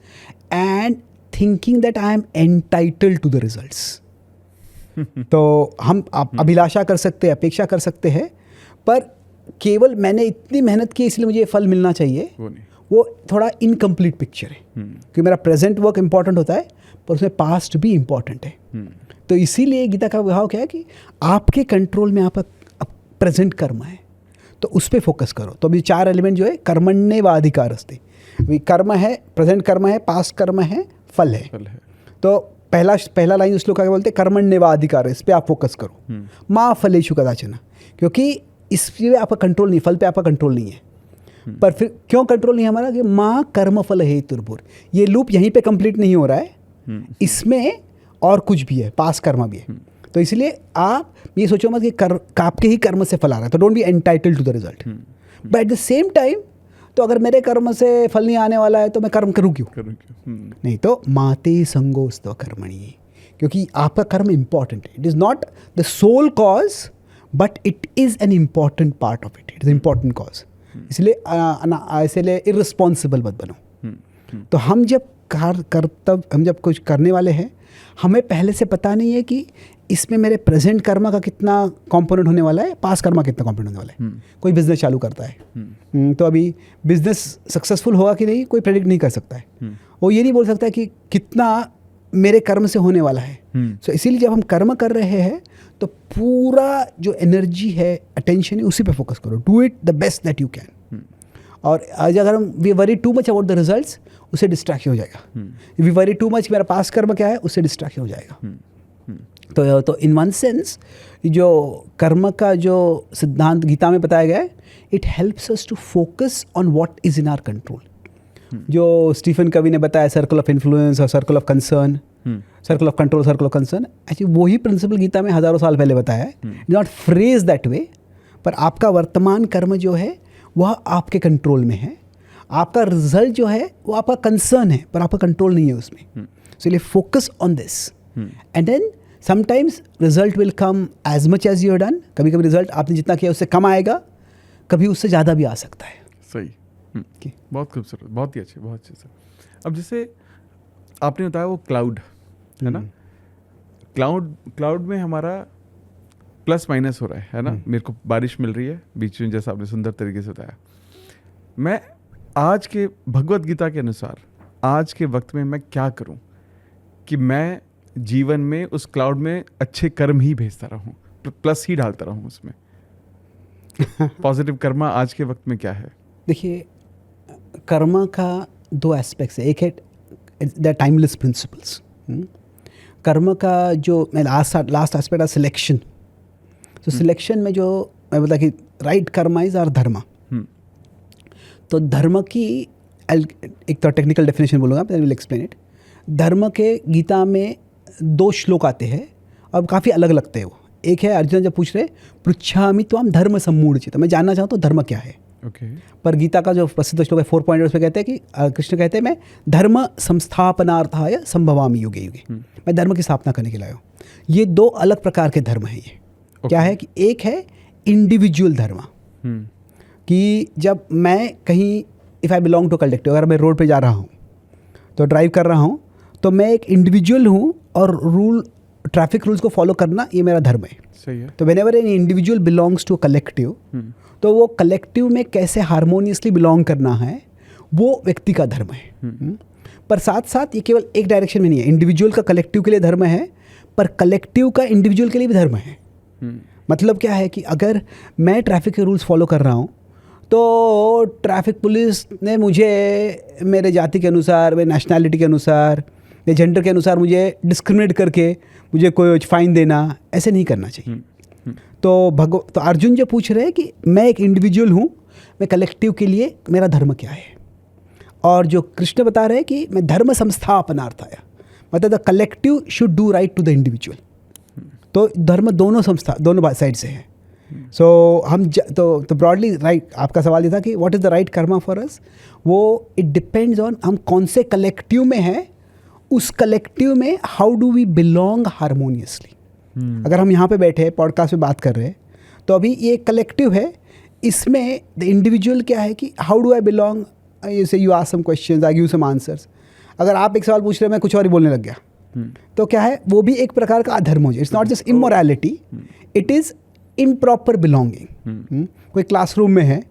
and thinking that I am entitled to the results. तो हम अभिलाषा कर सकते हैं, अपेक्षा कर सकते हैं, पर केवल मैंने इतनी मेहनत की इसलिए मुझे ये फल मिलना चाहिए, वो थोड़ा इनकम्प्लीट पिक्चर है। क्योंकि मेरा प्रेजेंट वर्क इंपॉर्टेंट होता है, पर उसमें पास्ट भी इंपॉर्टेंट है। तो इसीलिए गीता का भाव क्या है कि आपके कंट्रोल में आपका प्रेजेंट कर्म है, तो उस पर फोकस करो। तो अभी 4 एलिमेंट जो है, कर्मण्य व अधिकारस्ते। कर्म है, प्रेजेंट कर्म है, पास्ट कर्म है, फल है। तो पहला लाइन उस लोग क्या बोलते हैं, कर्मण्य व अधिकार, इस पर आप फोकस करो। माँ फलेषु कदाचन, क्योंकि इस पे आपका कंट्रोल नहीं, फल पे आपका कंट्रोल नहीं है। पर फिर क्यों कंट्रोल नहीं हमारा, कि माँ कर्म फल हेतुर्भुर, ये लूप यहीं पे कंप्लीट नहीं हो रहा है, इसमें और कुछ भी है, पास कर्म भी है। तो इसलिए आप ये सोचो मत कि आपके ही कर्म से फल आ रहा है, तो don't be entitled to the result. But at the same time तो अगर मेरे कर्म से फल नहीं आने वाला है तो मैं कर्म करूँ क्यों? नहीं, तो माते संगोस्तव कर्मणि, क्योंकि आपका कर्म इंपॉर्टेंट है। It is not the sole cause but it is an important part of it, it is important cause. इसलिए इर्रिस्पॉन्सिबल मत बनो। तो हम जब हम जब कुछ करने वाले हैं, हमें पहले से पता नहीं है कि इसमें मेरे प्रेजेंट कर्मा का कितना कंपोनेंट होने वाला है, पास कर्मा कितना कंपोनेंट होने वाला है। कोई बिजनेस चालू करता है तो अभी बिजनेस सक्सेसफुल होगा कि नहीं कोई प्रेडिक्ट नहीं कर सकता है। वो ये नहीं बोल सकता कि कितना मेरे कर्म से होने वाला है। सो इसीलिए जब हम कर्म कर रहे हैं तो पूरा जो एनर्जी है, अटेंशन है, उसी पे फोकस करो। Do it the best that you can. और आज अगर हम we worry too much about the results, उससे डिस्ट्रैक्शन हो जाएगा। वी वरी टू मच मेरा पास कर्म क्या है, उससे डिस्ट्रैक्शन हो जाएगा। तो इन वन सेंस जो कर्म का जो सिद्धांत गीता में बताया गया है, it helps us to focus on what is in our control. जो स्टीफन कवी ने बताया सर्कल ऑफ इन्फ्लुएंस और circle of concern, circle of control, circle of concern, actually वही प्रिंसिपल गीता में हज़ारों साल पहले बताया है। नॉट फ्रेज दैट वे, पर आपका वर्तमान कर्म जो है वह आपके कंट्रोल में है। आपका रिजल्ट जो है वो आपका कंसर्न है, पर आपका कंट्रोल नहीं है उसमें। सो इसलिए focus on this and then sometimes result will come as much as you have done. कभी कभी रिजल्ट आपने जितना किया उससे कम आएगा, कभी उससे ज़्यादा भी आ सकता है। सही, बहुत खूबसूरत, बहुत ही अच्छे, बहुत अच्छे सर। अब जैसे आपने बताया वो क्लाउड है ना, क्लाउड में हमारा प्लस माइनस हो रहा है ना। मेरे को बारिश मिल रही है बीच में, जैसा आपने सुंदर तरीके से बताया। मैं आज के भगवत गीता के अनुसार आज के वक्त में मैं क्या करूं कि मैं जीवन में उस क्लाउड में अच्छे कर्म ही भेजता रहूं, प्लस ही डालता रहूं उसमें। पॉजिटिव कर्मा आज के वक्त में क्या है? देखिए, कर्मा का दो एस्पेक्ट्स है। एक है द टाइमलेस प्रिंसिपल्स। कर्म का जो मैं लास्ट एस्पेक्ट है सिलेक्शन। तो सिलेक्शन में जो मैं बोला कि राइट कर्मा इज आर धर्मा। तो धर्म की एक तो टेक्निकल डेफिनेशन बोलूँगा, आई विल एक्सप्लेन इट। धर्म के गीता में 2 श्लोक आते हैं और काफ़ी अलग लगते हैं वो। एक है अर्जुन जब पूछ रहे पृच्छामि त्वाम धर्म सम्मूढ़, तो मैं जानना चाहूँ तो धर्म क्या है। पर गीता का जो प्रसिद्ध श्लोक है 4.8, उसमें कहते हैं कि कृष्ण कहते हैं मैं धर्म संस्थापनार्थाय संभवामि युगे युगे, मैं धर्म की स्थापना करने के लिए आया हूँ। ये 2 अलग प्रकार के धर्म हैं ये। क्या है कि एक है इंडिविजुअल धर्म, कि जब मैं कहीं if I belong to collective, अगर मैं रोड पे जा रहा हूँ तो ड्राइव कर रहा हूँ तो मैं एक इंडिविजुअल हूँ और ट्रैफिक रूल्स को फॉलो करना ये मेरा धर्म है। सही है। तो whenever an individual belongs to collective, तो वो कलेक्टिव में कैसे हारमोनियसली बिलोंग करना है वो व्यक्ति का धर्म है। पर साथ साथ ये केवल एक डायरेक्शन में नहीं है। इंडिविजुअल का कलेक्टिव के लिए धर्म है, पर कलेक्टिव का इंडिविजुअल के लिए भी धर्म है। मतलब क्या है कि अगर मैं ट्रैफिक के रूल्स फॉलो कर रहा हूँ तो ट्रैफिक पुलिस ने मुझे मेरे जाति के अनुसार, मेरे नेशनैलिटी के अनुसार, मेरे जेंडर के अनुसार मुझे डिस्क्रिमिनेट करके मुझे कोई फाइन देना, ऐसे नहीं करना चाहिए। तो अर्जुन जो पूछ रहे हैं कि मैं एक इंडिविजुअल हूँ, मैं कलेक्टिव के लिए मेरा धर्म क्या है। और जो कृष्ण बता रहे हैं कि मैं धर्म संस्थापनार्थाय, मतलब the collective should do right to the individual. तो धर्म दोनों साइड से है। सो हम तो ब्रॉडली राइट, आपका सवाल ये था कि what is the right Karma for us. वो इट डिपेंड्स ऑन हम कौन से कलेक्टिव में हैं, उस कलेक्टिव में how do we belong harmoniously. अगर हम यहाँ पे बैठे हैं पॉडकास्ट में बात कर रहे हैं तो अभी ये कलेक्टिव है, इसमें द इंडिविजुअल क्या है कि how do I belong. You ask some questions, I give some answers. अगर आप एक सवाल पूछ रहे हैं, मैं कुछ और ही बोलने लग गया, तो क्या है, वो भी एक प्रकार का अधर्म हो जाए। It's not just immorality, it is improper belonging. कोई क्लासरूम में है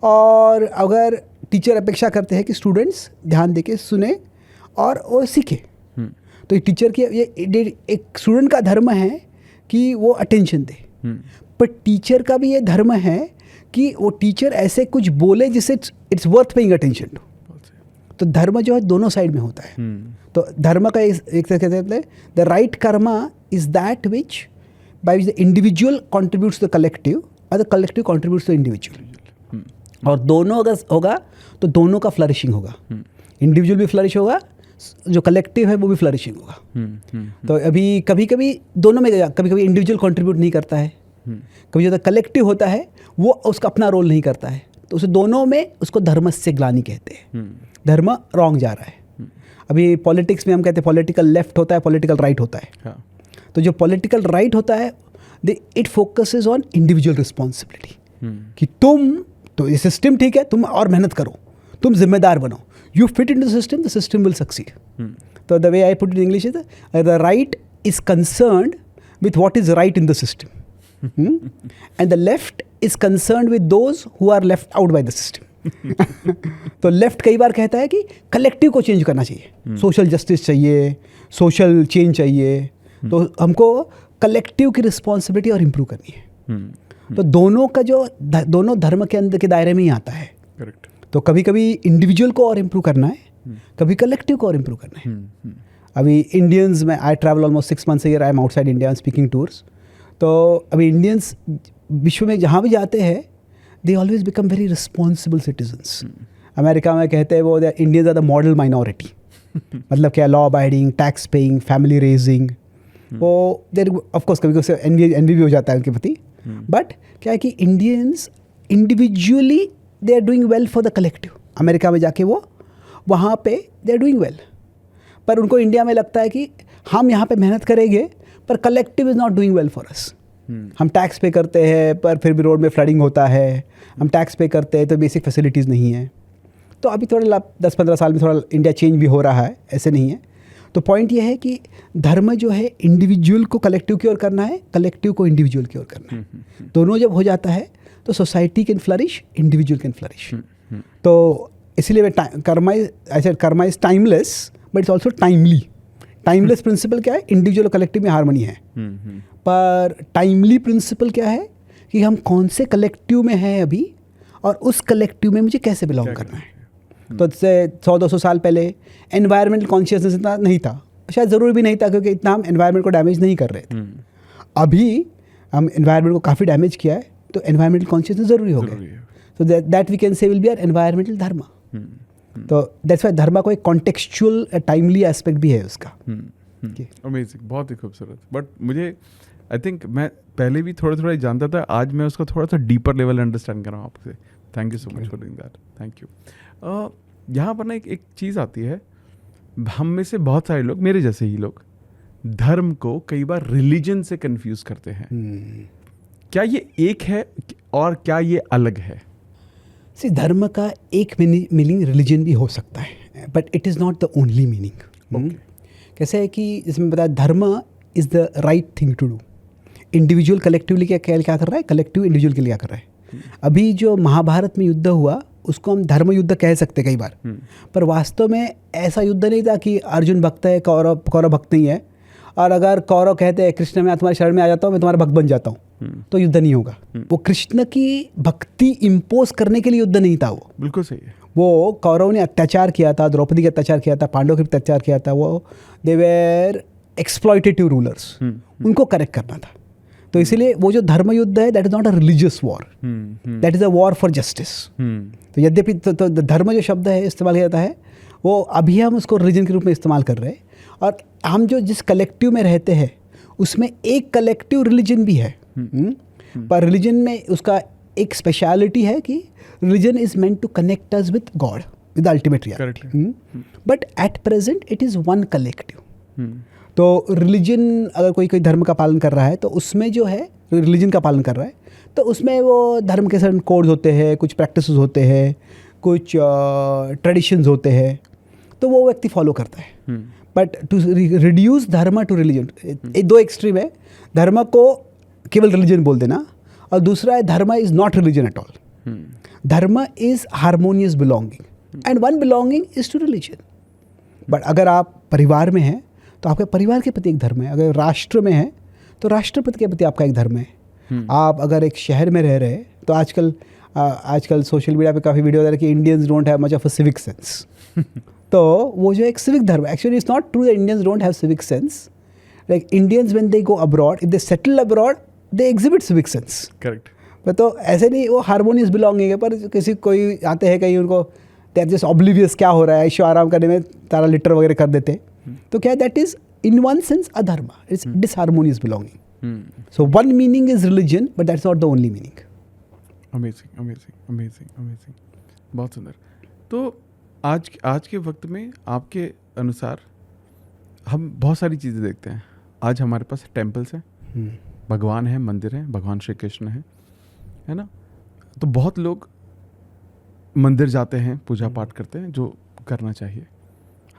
और अगर टीचर अपेक्षा करते हैं कि स्टूडेंट्स ध्यान देके सुने और वो सीखे, तो टीचर की ये एक स्टूडेंट का धर्म है कि वो अटेंशन दे, पर टीचर का भी ये धर्म है कि वो टीचर ऐसे कुछ बोले जिससे it's worth paying attention to. तो धर्म जो है दोनों साइड में होता है। तो धर्म का एक कहते हैं the right karma is that which by which the individual contributes to the collective और the collective contributes to individual. और दोनों अगर होगा तो दोनों का फ्लरिशिंग होगा। इंडिविजुअल भी फ्लरिश होगा, जो कलेक्टिव है वो भी फ्लरिशिंग होगा। तो अभी कभी कभी दोनों में, कभी कभी इंडिविजुअल कंट्रीब्यूट नहीं करता है, कभी जो कलेक्टिव होता है वो उसका अपना रोल नहीं करता है, तो उसे दोनों में उसको धर्मस्य ग्लानि कहते हैं। धर्म रॉन्ग जा रहा है। अभी पॉलिटिक्स में हम कहते हैं पॉलिटिकल लेफ्ट होता है, पॉलिटिकल राइट होता है। हाँ. तो जो पॉलिटिकल राइट होता है it focuses on individual responsibility कि तुम तो ये सिस्टम ठीक है, तुम और मेहनत करो, तुम जिम्मेदार बनो, you fit in the system will succeed. तो the way I put in English is the right is concerned with what is right in the system and the left is concerned with those who are left out by the system. तो left कई बार कहता है कि collective को change करना चाहिए, social justice चाहिए, सोशल चेंज चाहिए, तो हमको कलेक्टिव की रिस्पॉन्सिबिलिटी और इम्प्रूव करनी है। तो दोनों का जो दोनों धर्म के अंदर के दायरे में ही आता है। करेक्ट। तो कभी कभी इंडिविजुअल को और इम्प्रूव करना है, कभी कलेक्टिव को और इम्प्रूव करना है। अभी इंडियंस में I travel almost 6 months a year, I am outside India speaking tours. तो अभी इंडियन्स विश्व में जहाँ भी जाते हैं they always become very responsible citizens. America में कहते हैं वो Indians are the model minority, मतलब क्या, law abiding, tax paying, family raising. वो देर ऑफकोर्स कभी कभी एनवी भी हो जाता है उनके प्रति, बट क्या है कि Indians individually they are doing well for the collective. America में जाके वो वहाँ पे दे आर डूइंग वेल, पर उनको इंडिया में लगता है कि हम यहाँ पे मेहनत करेंगे पर collective is not doing well for us. हम टैक्स पे करते हैं पर फिर भी रोड में फ्लडिंग होता है, हम टैक्स पे करते हैं तो बेसिक फैसिलिटीज़ नहीं है। तो अभी थोड़ा 10-15 साल में थोड़ा इंडिया चेंज भी हो रहा है, ऐसे नहीं है। तो पॉइंट ये है कि धर्म जो है इंडिविजुअल को कलेक्टिव की ओर करना है, कलेक्टिव को इंडिविजुअल की ओर करना है। दोनों जब हो जाता है तो society can flourish, individual can flourish. तो इसीलिए karma is timeless but it's also timely. Timeless principle क्या है, इंडिविजुअल और कलेक्टिव में हार्मनी है, पर टाइमली प्रिंसिपल क्या है कि हम कौन से कलेक्टिव में हैं अभी और उस कलेक्टिव में मुझे कैसे बिलोंग करना है। तो 100-200 साल पहले एनवायरमेंटल कॉन्शियसनेस इतना नहीं था, शायद ज़रूरी भी नहीं था क्योंकि इतना हम एनवायरमेंट को डैमेज नहीं कर रहे थे। अभी हम एनवायरमेंट को काफ़ी डैमेज किया है तो एनवायरमेंटल कॉन्शियसनेस ज़रूरी हो गया। So that we can say will be our environmental dharma. तो दैट्स वाई धर्म को एक कॉन्टेक्चुअल टाइमली एस्पेक्ट भी है उसका। अमेजिंग, बहुत ही खूबसूरत। बट मुझे आई थिंक मैं पहले भी थोड़ा थोड़ा जानता था, आज मैं उसको थोड़ा सा डीपर लेवल अंडरस्टैंड कर रहा हूँ आपसे। Thank you so much for doing that, thank you. यहाँ पर ना एक चीज़ आती है, हम में से बहुत सारे लोग, मेरे जैसे ही लोग, धर्म को कई बार रिलीजन से कंफ्यूज करते हैं। क्या ये एक है और क्या ये अलग है? धर्म का एक मीनिंग रिलीजन भी हो सकता है, but it is not the only meaning. कैसे है कि जिसमें बताया dharma is the right thing to do. Individual collectively क्या कर रहा है, कलेक्टिव इंडिविजुअल के लिए क्या कर रहा है। अभी जो महाभारत में युद्ध हुआ उसको हम धर्म युद्ध कह सकते कई बार, पर वास्तव में ऐसा युद्ध नहीं था कि अर्जुन भक्त है, कौरव भक्त नहीं है, और अगर कौरव कहते हैं कृष्ण मैं तुम्हारे शरण में आ जाता हूँ, मैं तुम्हारा भक्त बन जाता हूँ, तो युद्ध नहीं होगा। वो कृष्ण की भक्ति इम्पोज करने के लिए युद्ध नहीं था। वो बिल्कुल सही है। वो कौरव ने अत्याचार किया था, द्रौपदी का अत्याचार किया था, पांडवों के अत्याचार किया था, वो दे वेर एक्सप्लॉइटेटिव रूलर्स, उनको करेक्ट करना था। तो इसीलिए वो जो धर्म युद्ध है that is not a religious war, that is a war for justice. तो यद्यपि तो धर्म जो शब्द है इस्तेमाल किया जाता है वो अभी हम उसको रिलीजन के रूप में इस्तेमाल कर रहे हैं, और हम जो जिस कलेक्टिव में रहते हैं उसमें एक कलेक्टिव रिलीजन भी है। पर रिलीजन में उसका एक स्पेशलिटी है कि religion is meant to connect us with God, with ultimate reality, but at present it is one collective. तो रिलीजन अगर कोई धर्म का पालन कर रहा है तो उसमें जो है रिलीजन का पालन कर रहा है तो उसमें वो धर्म के सर्टेन कोड्स होते हैं, कुछ प्रैक्टिसेस होते हैं, कुछ ट्रेडिशंस होते हैं, तो वो व्यक्ति फॉलो करता है। बट टू रिड्यूस धर्म टू रिलीजन, दो एक्सट्रीम है, धर्म को केवल रिलीजन बोल देना, और दूसरा है dharma is not religion at all. Dharma is harmonious belonging and one belonging is to religion. But अगर आप परिवार में हैं तो आपके परिवार के प्रति एक धर्म है, अगर राष्ट्र में है तो राष्ट्रपति के प्रति आपका एक धर्म है। आप अगर एक शहर में रह रहे हैं तो आजकल सोशल मीडिया पे काफ़ी वीडियो आ रहा है कि Indians don't have much of a civic sense. तो वो जो एक सिविक धर्म, actually it's not true that Indians don't have civic sense. Like Indians when they go abroad, if they settle abroad, they exhibit civic sense. Correct. तो ऐसे नहीं वो harmonious belonging है, पर किसी कोई आते हैं कहीं उनको दे आर जस्ट ऑब्लिवियस क्या हो रहा है, ऐशो आराम करने में तारा लिटर वगैरह कर देते हैं. तो क्या that is in one sense adharma, it's disharmonious belonging. So one meaning is religion but that's not the only meaning. Amazing amazing amazing amazing, बहुत सुंदर. तो आज के वक्त में आपके अनुसार हम बहुत सारी चीज़ें देखते हैं. आज हमारे पास टेम्पल्स हैं, भगवान हैं, मंदिर हैं, भगवान श्री कृष्ण हैं, है ना. तो बहुत लोग मंदिर जाते हैं, पूजा पाठ करते हैं, जो करना चाहिए.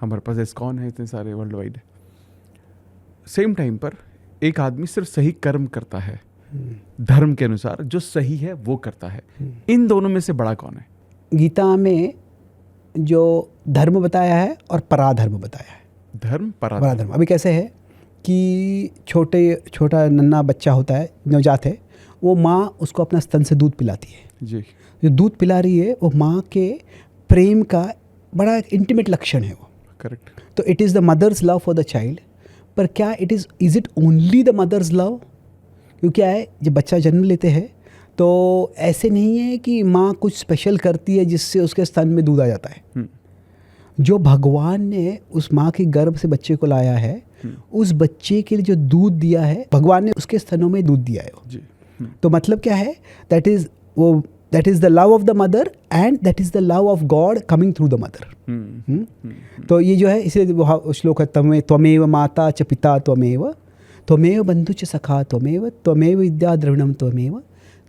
हमारे पास इस्कॉन है, इतने सारे वर्ल्ड वाइड. सेम टाइम पर एक आदमी सिर्फ सही कर्म करता है, धर्म के अनुसार जो सही है वो करता है. इन दोनों में से बड़ा कौन है? गीता में जो धर्म बताया है और पराधर्म बताया है. धर्म पराधर्म. अभी कैसे है कि छोटा नन्हा बच्चा होता है, नवजात है, वो माँ उसको अपना स्तन से दूध पिलाती है. जी. जो दूध पिला रही है वो माँ के प्रेम का बड़ा इंटीमेट लक्षण है वो. करेक्ट. तो it is the mother's love for the child. पर क्या is it only the mother's love? क्योंकि क्या है, जब बच्चा जन्म लेते हैं तो ऐसे नहीं है कि माँ कुछ स्पेशल करती है जिससे उसके स्तन में दूध आ जाता है. जो भगवान ने उस माँ के गर्भ से बच्चे को लाया है, उस बच्चे के लिए जो दूध दिया है, भगवान ने उसके स्तनों में दूध दिया है. जी. तो मतलब क्या है, that is the love of the mother and that is the love of God coming through the mother. तो ये जो है, इसलिए वो श्लोक है, त्वमेव माता च पिता त्वमेव बंधु च सखा त्वमेव विद्या द्रविणम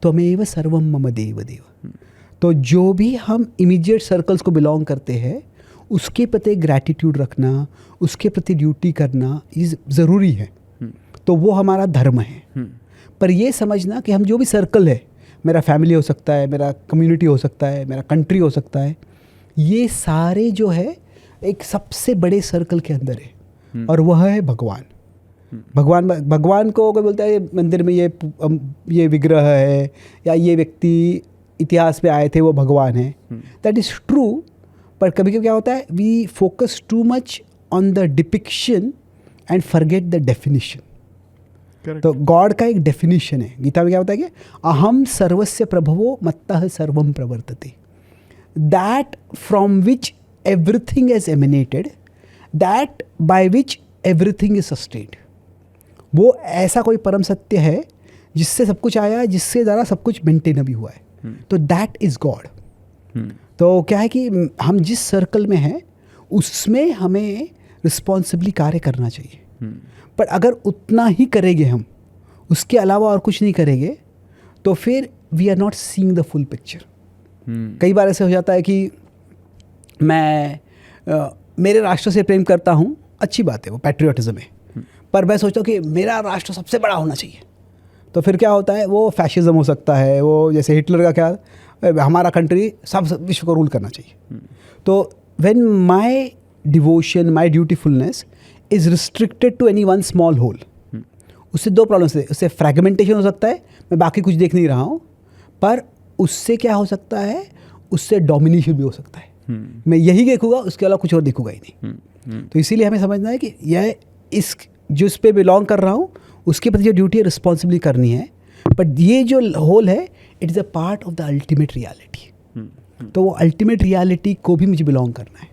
त्वमेव सर्वम मम देव देव. तो जो भी हम इमीडिएट सर्कल्स को बिलोंग करते हैं, उसके प्रति ग्रैटिट्यूड रखना, उसके प्रति ड्यूटी करना इस ज़रूरी है. तो वो हमारा धर्म है. पर ये समझना कि हम जो भी सर्कल है, मेरा फैमिली हो सकता है, मेरा कम्युनिटी हो सकता है, मेरा कंट्री हो सकता है, ये सारे जो है एक सबसे बड़े सर्कल के अंदर है, और वह है भगवान. भगवान को कोई बोलता है मंदिर में ये विग्रह है या ये व्यक्ति इतिहास में आए थे वो भगवान है. That is true. पर कभी कभी क्या होता है, we focus too much on the depiction and forget the definition. तो गॉड का एक डेफिनेशन है. गीता में क्या होता है कि अहम सर्वस्य प्रभवो मत्तः सर्वम प्रवर्तते. That from which everything is emanated, that by which everything is sustained. वो ऐसा कोई परम सत्य है जिससे सब कुछ आया है, जिससे ज़रा सब कुछ मेंटेन अभी हुआ है. तो दैट इज़ गॉड. तो क्या है कि हम जिस सर्कल में हैं उसमें हमें रिस्पॉन्सिबली कार्य करना चाहिए. पर अगर उतना ही करेंगे हम, उसके अलावा और कुछ नहीं करेंगे, तो फिर we are not seeing the full picture. कई बार ऐसे हो जाता है कि मैं मेरे राष्ट्र से प्रेम करता हूँ, अच्छी बात है, वो पैट्रियोटिज्म है. पर मैं सोचता हूँ कि मेरा राष्ट्र सबसे बड़ा होना चाहिए. तो फिर क्या होता है, वो फैशिज्म हो सकता है. वो जैसे हिटलर का क्या, हमारा कंट्री सब विश्व को रूल करना चाहिए. तो when my devotion, my dutifulness is restricted to any one small hole, उससे दो प्रॉब्लम्स है. उससे फ्रैगमेंटेशन हो सकता है, मैं बाकी कुछ देख नहीं रहा हूँ. पर उससे क्या हो सकता है, उससे डोमिनेशन भी हो सकता है. मैं यही देखूंगा, उसके अलावा कुछ और देखूंगा ही नहीं. तो इसीलिए हमें समझना है कि यह इस जिस पे बिलोंग कर रहा हूँ उसके प्रति जो ड्यूटी है रिस्पॉन्सिबली करनी है. बट ये जो होल है, it is a part of the ultimate reality. तो वो अल्टीमेट रियलिटी को भी मुझे बिलोंग करना है.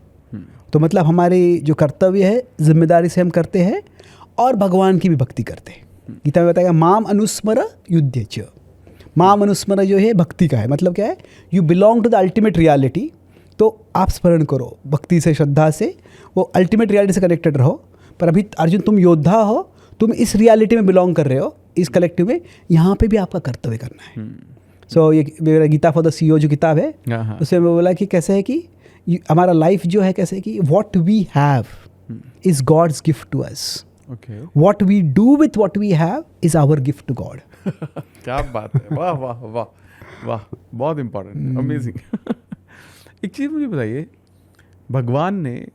तो मतलब हमारे जो कर्तव्य है, जिम्मेदारी से हम करते हैं और भगवान की भी भक्ति करते हैं. गीता में बताएगा माम अनुस्मर युध्य च. माम अनुस्मर जो है भक्ति का है. मतलब क्या है, you belong to the ultimate reality. तो आप स्मरण करो भक्ति से, श्रद्धा से, वो अल्टीमेट रियलिटी से कनेक्टेड रहो. पर अभी अर्जुन तुम योद्धा हो, तुम इस रियलिटी में बिलोंग कर रहे हो, इस कलेक्टिव में, यहाँ पे भी आपका कर्तव्य करना है. सो ये मेरा गीता फॉर द CEO जो किताब है, उसमें मैं बोला कि कैसे है कि हमारा लाइफ जो है, कैसे है कि what we have is God's gift to us. What we do with what we have is our gift to God. क्या बात है, वाह वाह वाह वाह, बहुत इंपॉर्टेंट, अमेजिंग. एक चीज़ मुझे बताइए, भगवान ने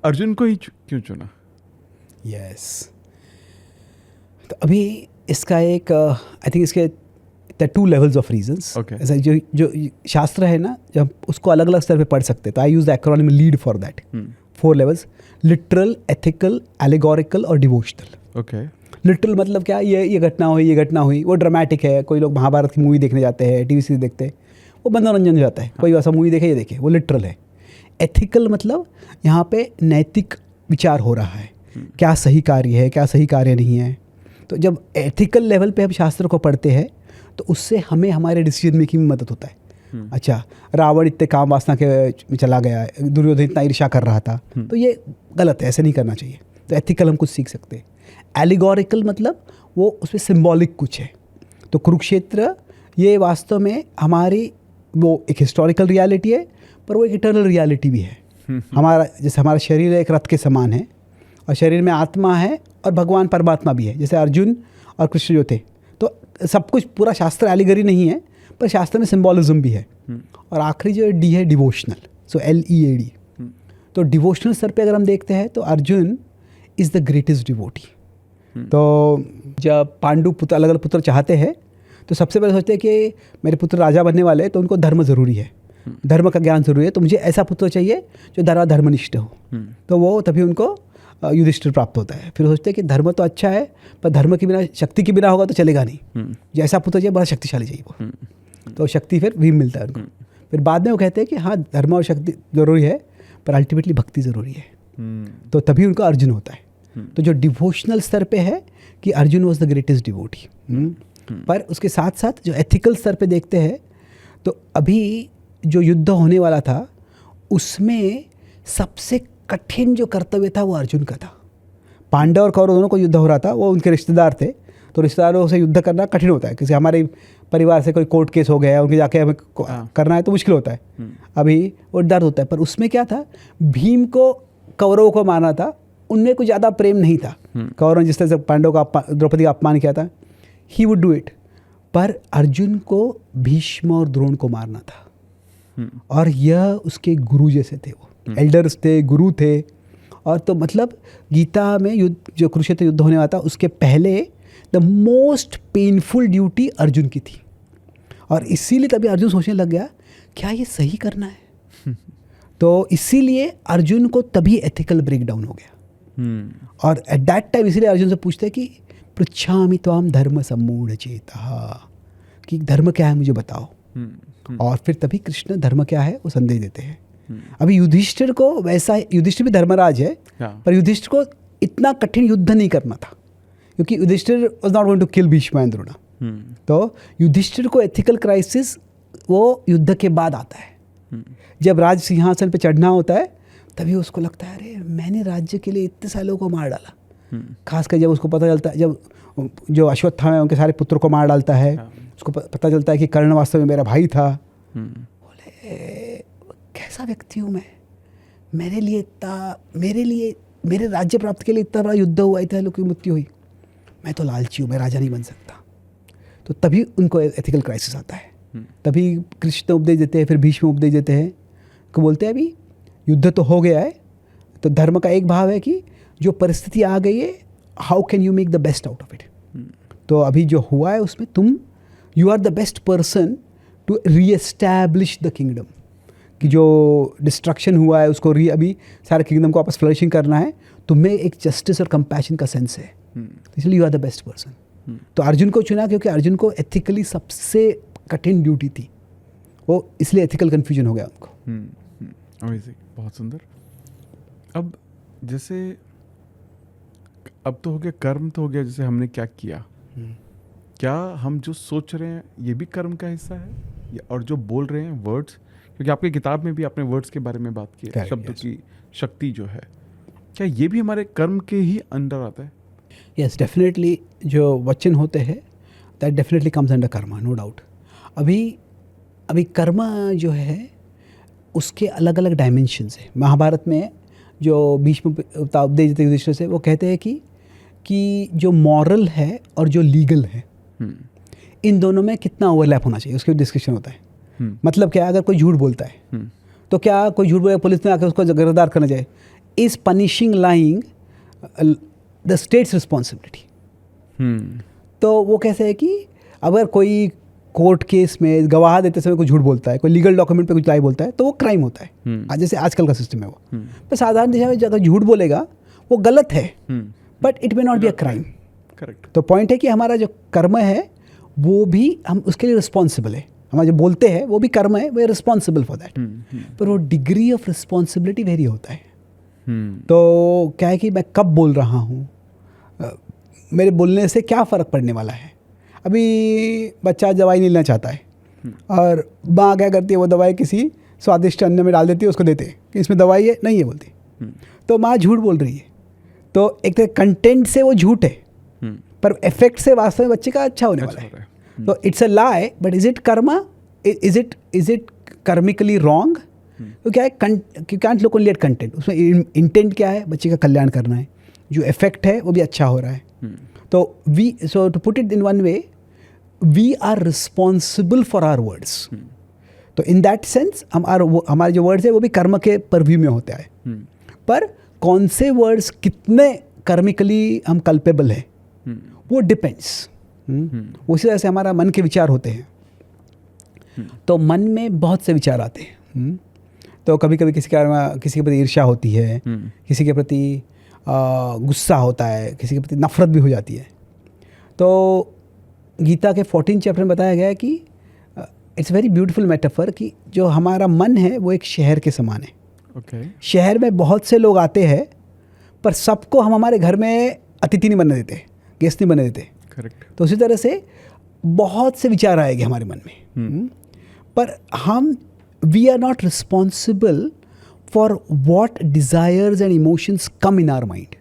अर्जुन को ही क्यों चुना? यस. तो अभी इसका एक आई थिंक इसके द 2 levels ऑफ रीजंस. ऐसा जो शास्त्र है ना, जब उसको अलग अलग स्तर पे पढ़ सकते हैं, तो I use the acronym LEAD for that. 4 levels: literal, ethical, allegorical और डिवोशनल. लिटरल मतलब क्या, ये घटना हुई, वो ड्रामेटिक है. कोई लोग महाभारत की मूवी देखने जाते हैं, टीवी सीरीज देखते हैं, वो मनोरंजन हो जाता है, कोई ऐसा मूवी देखे ये देखे, वो लिटरल है। एथिकल मतलब यहाँ पे नैतिक विचार हो रहा है, क्या सही कार्य है क्या सही कार्य नहीं है। तो जब एथिकल लेवल पे हम शास्त्र को पढ़ते हैं तो उससे हमें हमारे डिसीजन मेकिंग में मदद होता है। अच्छा, रावण इतने काम वासना के चला गया, दुर्योधन इतना ईर्ष्या कर रहा था, तो ये गलत है, ऐसे नहीं करना चाहिए। तो एथिकल हम कुछ सीख सकते हैं। एलिगोरिकल मतलब वो उसमें सिंबॉलिक कुछ है। तो कुरुक्षेत्र ये वास्तव में हमारी वो एक हिस्टोरिकल रियलिटी है, पर वो एक इटर्नल रियलिटी भी है। हमारा जैसे हमारा शरीर एक रथ के समान है और शरीर में आत्मा है और भगवान परमात्मा भी है, जैसे अर्जुन और कृष्ण जो थे। तो सब कुछ पूरा शास्त्र एलिगरी नहीं है, पर शास्त्र में सिंबॉलिज्म भी है। और आखिरी जो डी है डिवोशनल, सो LEAD। तो डिवोशनल स्तर पे अगर हम देखते हैं तो Arjun is the greatest devotee. तो जब पांडु पुत्र अलग अलग पुत्र चाहते हैं तो सबसे पहले सोचते हैं कि मेरे पुत्र राजा बनने वाले हैं तो उनको धर्म ज़रूरी है, धर्म का ज्ञान ज़रूरी है, तो मुझे ऐसा पुत्र चाहिए जो धर्मनिष्ठ हो। तो वो तभी उनको युधिष्ठिर प्राप्त होता है। फिर सोचते हैं कि धर्म तो अच्छा है पर धर्म के बिना शक्ति के बिना होगा तो चलेगा नहीं, जैसा पुत्र चाहिए बड़ा शक्तिशाली चाहिए वो। तो शक्ति फिर भीम मिलता है उनको। फिर बाद में वो कहते हैं कि हाँ धर्म और शक्ति ज़रूरी है पर अल्टीमेटली भक्ति ज़रूरी है, तो तभी उनका अर्जुन होता है। तो जो डिवोशनल स्तर पे है कि Arjun was the greatest devotee. पर उसके साथ साथ जो एथिकल स्तर पे देखते हैं तो अभी जो युद्ध होने वाला था उसमें सबसे कठिन जो कर्तव्य था वो अर्जुन का था। पांडव और कौरव दोनों को युद्ध हो रहा था, वो उनके रिश्तेदार थे, तो रिश्तेदारों से युद्ध करना कठिन होता है। किसी हमारे परिवार से कोई कोर्ट केस हो गया, उनके जाके हमें करना है तो मुश्किल होता है, अभी वो दर्द होता है। पर उसमें क्या था, भीम को कौरवों को मारना था, उनमें कुछ ज़्यादा प्रेम नहीं था। कौरव ने जिस तरह से पांडव का द्रौपदी का अपमान किया था, ही वुड डू इट। पर अर्जुन को भीष्म और द्रोण को मारना था, और यह उसके गुरु जैसे थे, वो एल्डर्स थे, गुरु थे। और तो मतलब गीता में युद्ध जो कुरुक्षेत्र युद्ध होने वाला था उसके पहले the most painful duty Arjun की थी, और इसीलिए तभी अर्जुन सोचने लग गया क्या ये सही करना है। तो इसीलिए अर्जुन को तभी एथिकल ब्रेकडाउन हो गया। और एट दैट टाइम इसीलिए अर्जुन से पूछते कि पृच्छामि त्वाम धर्म सम्मूढ़ चेतः, कि धर्म क्या है मुझे बताओ। और फिर तभी कृष्ण धर्म क्या है वो संदेश देते हैं। अभी युधिष्ठिर को वैसा, युधिष्ठिर भी धर्मराज है, पर युधिष्ठिर को इतना कठिन युद्ध नहीं करना था, क्योंकि Yudhishthir was not going to kill Bhishma and Drona. तो युधिष्ठिर को एथिकल क्राइसिस वो युद्ध के बाद आता है, जब राज सिंहासन पे चढ़ना होता है, तभी उसको लगता है अरे मैंने राज्य के लिए इतने सारे लोगों को मार डाला। खासकर जब उसको पता चलता है, जब जो अश्वत्थामा है उनके सारे पुत्रों को मार डालता है, उसको पता चलता है कि कर्ण वास्तव में मेरा भाई था। बोले कैसा व्यक्ति हूँ मैं, मेरे लिए मेरे राज्य प्राप्त के लिए इतना बड़ा युद्ध हुआ, इतने लोगों की मृत्यु हुई, मैं तो लालची हूँ, मैं राजा नहीं बन सकता। तो तभी उनको एथिकल क्राइसिस आता है। तभी कृष्ण उपदेश देते हैं, फिर भीष्म उपदेश देते हैं, को बोलते हैं अभी युद्ध तो हो गया है, तो धर्म का एक भाव है कि जो परिस्थिति आ गई है, how can you make the best out of it. तो अभी जो हुआ है उसमें तुम, you are the best person to reestablish the kingdom, कि जो डिस्ट्रक्शन हुआ है उसको अभी सारे किंगडम को वापस फ्लरिशिंग करना है। तुम्हें एक जस्टिस और कंपैशन का सेंस है, इसलिए you are the best person. तो अर्जुन को चुना क्योंकि अर्जुन को एथिकली सबसे कठिन ड्यूटी थी, वो इसलिए एथिकल कन्फ्यूजन हो गया उनको। अमेजिंग, बहुत सुंदर। अब जैसे अब तो हो गया कर्म, तो हो गया जैसे हमने क्या किया, क्या हम जो सोच रहे हैं ये भी कर्म का हिस्सा है, और जो बोल रहे हैं वर्ड्स, क्योंकि आपकी किताब में भी आपने वर्ड्स के बारे में बात की है, शब्दों की शक्ति जो है, क्या ये भी हमारे कर्म के ही अंडर आता है? यस, डेफिनेटली जो वचन होते हैं that definitely comes under karma, no doubt. अभी कर्म जो है उसके अलग अलग डायमेंशंस है। महाभारत में जो भीष्म उपदेश देते युधिष्ठिर से, वो कहते हैं कि जो मॉरल है और जो लीगल है, इन दोनों में कितना ओवरलैप होना चाहिए, उसके डिस्कशन होता है। मतलब क्या, अगर कोई झूठ बोलता है तो क्या कोई झूठ बोले पुलिस में आकर उसको गिरफ्तार करना चाहिए? Is punishing lying the states responsibility? तो वो कैसे है कि अगर कोई कोर्ट केस में गवाह देते समय कोई झूठ बोलता है, कोई लीगल डॉक्यूमेंट पे कुछ लाई बोलता है, तो वो क्राइम होता है, जैसे आजकल का सिस्टम है वो। पर साधारण दिशा में अगर झूठ बोलेगा वो गलत है, but it may not be a crime. Correct. तो पॉइंट है कि हमारा जो कर्म है वो भी हम उसके लिए रिस्पॉन्सिबल है। हम जो बोलते हैं वो भी कर्म है, we are responsible for that, पर वो डिग्री ऑफ रिस्पॉन्सिबिलिटी वेरी होता है। तो क्या है कि मैं कब बोल रहा हूँ, मेरे बोलने से क्या फ़र्क पड़ने वाला है। अभी बच्चा दवाई नहीं लेना चाहता है और माँ क्या करती है, वो दवाई किसी स्वादिष्ट अन्न में डाल देती है, उसको देते हैं कि इसमें दवाई है, नहीं है बोलती, तो माँ झूठ बोल रही है। तो एक तरह कंटेंट से वो झूठ है, पर इफेक्ट से वास्तव में बच्चे का अच्छा होने वाला है। तो it's a lie, but is it karma, is it karmically wrong? तो क्या है, you can't look only at content, उसमें इंटेंट क्या है, बच्चे का कल्याण करना है, जो इफेक्ट है वो भी अच्छा हो रहा है। तो so to put it in one way, we are responsible for our words. तो इन दैट सेंस हमारे जो वर्ड्स है वो भी कर्म के परव्यू में होता है, पर कौन से वर्ड्स कितने कर्मिकली हम कल्पेबल है वो डिपेंड्स। उसी तरह से हमारा मन के विचार होते हैं, तो मन में बहुत से विचार आते हैं। तो कभी कभी किसी के प्रति ईर्ष्या होती है, किसी के प्रति गुस्सा होता है, किसी के प्रति नफरत भी हो जाती है। तो गीता के 14 चैप्टर में बताया गया है कि इट्स वेरी ब्यूटीफुल मेटाफर कि जो हमारा मन है वो एक शहर के समान है। शहर में बहुत से लोग आते हैं, पर सबको हम हमारे घर में अतिथि नहीं बनने देते, गेस्ट नहीं बनने देते। करेक्ट। तो उसी तरह से बहुत से विचार आएंगे हमारे मन में, पर हम we are not responsible for what desires and emotions come in our mind.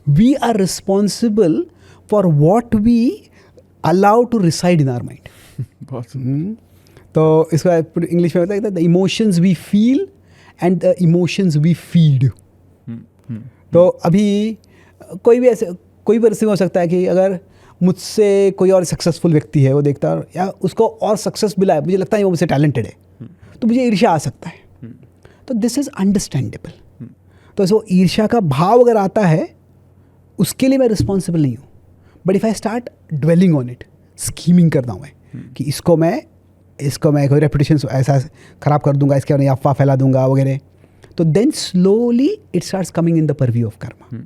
We are responsible for what we allow to reside in our mind. तो इसका इंग्लिश में होता है the emotions we feel and the emotions we feed. तो अभी कोई भी परिस्थिति हो सकता है कि अगर मुझसे कोई और सक्सेसफुल व्यक्ति है, वो देखता है या उसको और सक्सेस मिला है, मुझे लगता है वो मुझसे टैलेंटेड है, तो मुझे ईर्ष्या आ सकता है। तो दिस इज़ अंडरस्टैंडेबल। तो वो ईर्ष्या का भाव अगर आता है, उसके लिए मैं रिस्पॉन्सिबल नहीं हूँ। But if I start dwelling on it, scheming करता हूँ मैं कि इसको मैं कोई रेपुटेशन ऐसा ख़राब कर दूंगा, इसके बारे में अफवाह फैला दूंगा वगैरह, तो then slowly it starts coming in the purview of karma.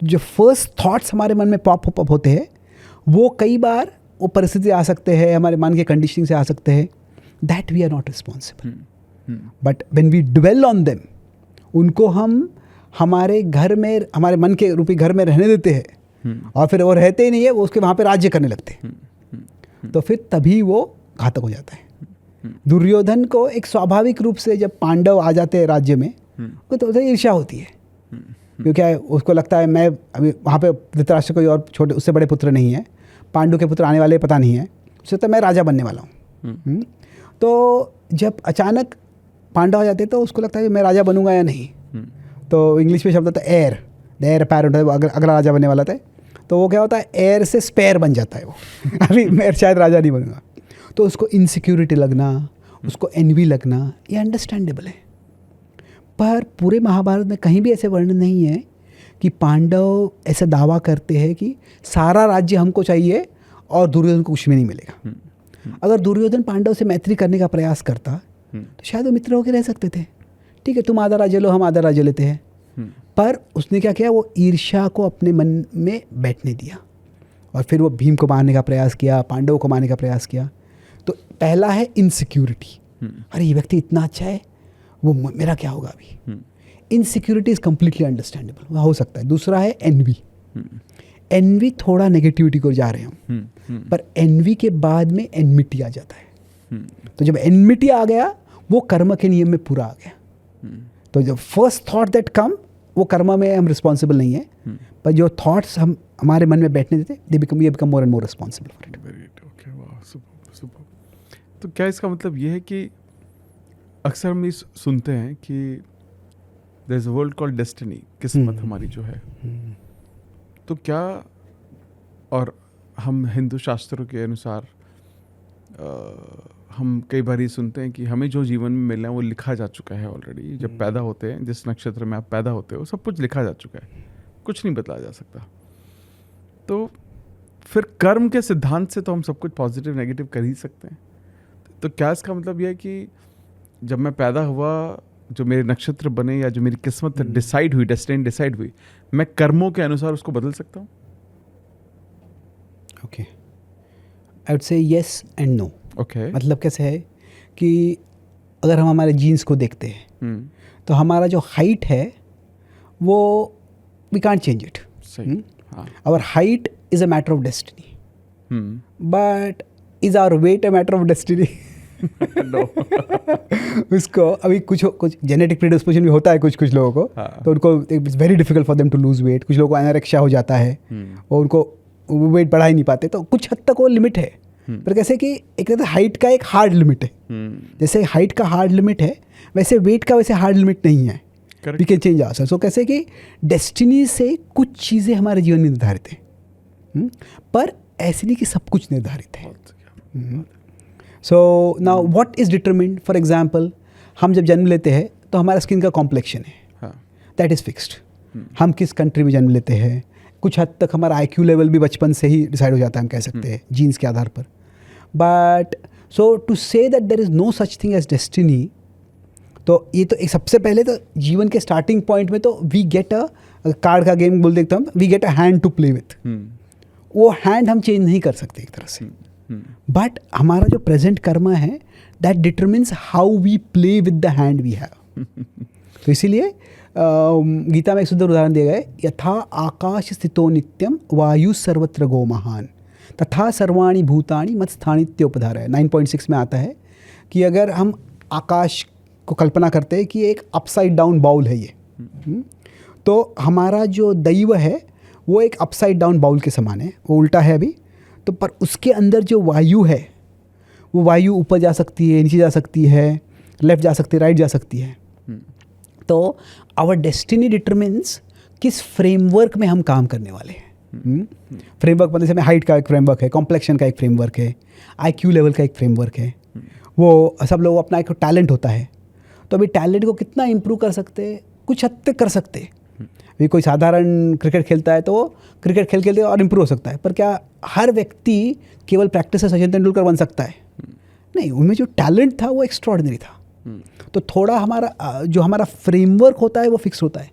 जो फर्स्ट थॉट्स हमारे मन में पॉप अप होते हैं, वो कई बार वो परिस्थिति आ सकते हैं, हमारे मन के कंडीशनिंग से आ सकते हैं, that we are not responsible. But when we dwell on them, उनको हम हमारे घर में, हमारे मन के रूपी घर में रहने देते हैं, और फिर वो रहते ही नहीं है, वो उसके वहाँ पे राज्य करने लगते हैं, तो फिर तभी वो घातक हो जाता है। दुर्योधन को एक स्वाभाविक रूप से जब पांडव आ जाते हैं राज्य में, तो उसे ईर्ष्या होती है, क्योंकि उसको लगता है मैं अभी वहाँ पे धृतराष्ट्र कोई और छोटे उससे बड़े पुत्र नहीं है, पांडु के पुत्र आने वाले पता नहीं है, उससे तो मैं राजा बनने वाला हूँ। तो जब अचानक पांडव आ जाते हैं तो उसको लगता है कि मैं राजा बनूंगा या नहीं। तो इंग्लिश में शब्द होता है एयर, द एयर अपैरेंट, अगला राजा बनने वाला था, तो वो क्या होता है, एयर से स्पेयर बन जाता है वो अभी मैं शायद राजा नहीं बनूंगा। तो उसको इनसिक्योरिटी लगना, उसको एनवी लगना, ये अंडरस्टैंडेबल है। पर पूरे महाभारत में कहीं भी ऐसे वर्णन नहीं है कि पांडव ऐसा दावा करते हैं कि सारा राज्य हमको चाहिए और दुर्योधन को कुछ भी नहीं मिलेगा। अगर दुर्योधन पांडव से मैत्री करने का प्रयास करता तो शायद वो मित्र होकर रह सकते थे। ठीक है, तुम आधा राज्य लो, हम आधा राज्य लेते हैं। पर उसने क्या किया, वो ईर्ष्या को अपने मन में बैठने दिया, और फिर वो भीम को मारने का प्रयास किया, पांडवों को मारने का प्रयास किया। तो पहला है इनसिक्योरिटी, अरे ये व्यक्ति इतना अच्छा है, वो मेरा क्या होगा अभी। इनसिक्योरिटी इज कम्प्लीटली अंडरस्टैंडेबल, हो सकता है। दूसरा है एनवी। एनवी थोड़ा नेगेटिविटी को जा रहे हैं हम, पर एनवी के बाद में एनमिटी आ जाता है। तो जब एनमिटी आ गया, वो कर्म के नियम में पूरा आ गया। तो जो फर्स्ट थॉट दैट कम, वो कर्म में हम रिस्पॉन्सिबल नहीं है, पर जो थॉट्स हम हमारे मन में बैठने देते, they become more and more responsible for it. Okay, वाह, सुपर। तो क्या इसका मतलब ये है कि अक्सर हम सुनते हैं कि there is a world called destiny, किस्मत हमारी जो है, तो क्या, और हम हिंदू शास्त्रों के अनुसार हम कई बार ये सुनते हैं कि हमें जो जीवन में मिलना है वो लिखा जा चुका है ऑलरेडी। जब पैदा होते हैं, जिस नक्षत्र में आप पैदा होते हो, सब कुछ लिखा जा चुका है, कुछ नहीं बदला जा सकता। तो फिर कर्म के सिद्धांत से तो हम सब कुछ पॉजिटिव नेगेटिव कर ही सकते हैं। तो क्या इसका मतलब यह है कि जब मैं पैदा हुआ, जो मेरे नक्षत्र बने या जो मेरी किस्मत डिसाइड हुई, डेस्टिनी डिसाइड हुई, मैं कर्मों के अनुसार उसको बदल सकता हूँ? Okay, I would say yes and no. Okay. मतलब कैसे है कि अगर हम हमारे जीन्स को देखते हैं तो हमारा जो हाइट है वो वी कांट चेंज इट। सही। हाँ। Our height is a matter of destiny, but is our weight a matter of destiny? उसको अभी कुछ जेनेटिक प्रीडिस्पोजिशन भी होता है कुछ लोगों को। हाँ। तो उनको it's very difficult for them to lose weight. कुछ लोगों को एनोरेक्सिया हो जाता है और उनको वेट बढ़ा ही नहीं पाते। तो कुछ हद तक वो लिमिट है, पर कैसे कि एक तरह से हाइट का एक हार्ड लिमिट है। जैसे हाइट का हार्ड लिमिट है वैसे वेट का वैसे हार्ड लिमिट नहीं है। We can change ourselves. So कैसे कि डेस्टिनी से कुछ चीज़ें हमारे जीवन में निर्धारित हैं, पर ऐसे नहीं कि सब कुछ निर्धारित है। So now what is determined? For example, हम जब जन्म लेते हैं तो हमारा स्किन का कॉम्प्लेक्शन है, दैट इज़ फिक्स्ड। हम किस कंट्री में जन्म लेते हैं, कुछ हद तक हमारा IQ लेवल भी बचपन से ही डिसाइड हो जाता है, हम कह सकते हैं जीन्स के आधार पर। But so to say that there is no such thing as destiny, तो ये तो एक सबसे पहले तो जीवन के स्टार्टिंग पॉइंट में तो वी गेट अ कार्ड का गेम बोल देखते हम, we get a hand to play with. वो हैंड हम चेंज नहीं कर सकते एक तरह से, बट हमारा जो प्रेजेंट कर्मा है that determines how we play with the hand we have. तो इसीलिए गीता में एक सुंदर उदाहरण दिया गया है, यथा आकाश स्थितो नित्यम वायु सर्वत्र गो महान तथा सर्वाणि भूतानि मत स्थानित्योपधारय। 9.6 में आता है कि अगर हम आकाश को कल्पना करते हैं कि एक अपसाइड डाउन बाउल है ये, तो हमारा जो दैव है वो एक अपसाइड डाउन बाउल के समान है, वो उल्टा है अभी। तो पर उसके अंदर जो वायु है वो वायु ऊपर जा सकती है, नीचे जा सकती है, लेफ्ट जा सकती है, राइट जा सकती है। तो आवर डेस्टिनी डिटरमिन्स किस फ्रेमवर्क में हम काम करने वाले हैं। फ्रेमवर्क मतलब जैसे हाइट का एक फ्रेमवर्क है, कॉम्प्लेक्शन का एक फ्रेमवर्क है, IQ लेवल का एक फ्रेमवर्क है। वो सब लोग अपना एक टैलेंट होता है, तो अभी टैलेंट को कितना इम्प्रूव कर सकते हैं, कुछ हद तक कर सकते हैं। अभी कोई साधारण क्रिकेट खेलता है तो वो क्रिकेट खेलते और इम्प्रूव हो सकता है, पर क्या हर व्यक्ति केवल प्रैक्टिस से सचिन तेंदुलकर बन सकता है? नहीं, उनमें जो टैलेंट था वो एक्स्ट्रॉर्डिनरी था। तो थोड़ा हमारा जो हमारा फ्रेमवर्क होता है वो फिक्स होता है,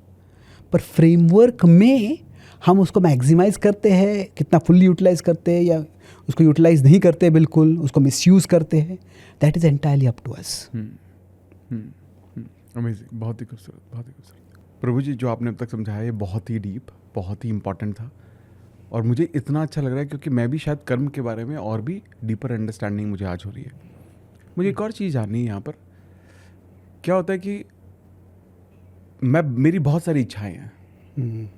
पर फ्रेमवर्क में हम उसको मैक्सिमाइज़ करते हैं, कितना फुल्ली यूटिलाइज करते हैं या उसको यूटिलाइज नहीं करते बिल्कुल, उसको मिसयूज़ करते हैं, that is entirely up to us. Amazing, बहुत ही खूबसूरत, बहुत ही खूबसूरत। प्रभु जी, जो आपने अब तक समझाया ये बहुत ही डीप, बहुत ही इम्पॉर्टेंट था, और मुझे इतना अच्छा लग रहा है क्योंकि मैं भी शायद कर्म के बारे में और भी डीपर अंडरस्टैंडिंग मुझे आज हो रही है। मुझे एक और चीज़ जाननी है यहाँ पर, क्या होता है कि मेरी बहुत सारी इच्छाएं हैं,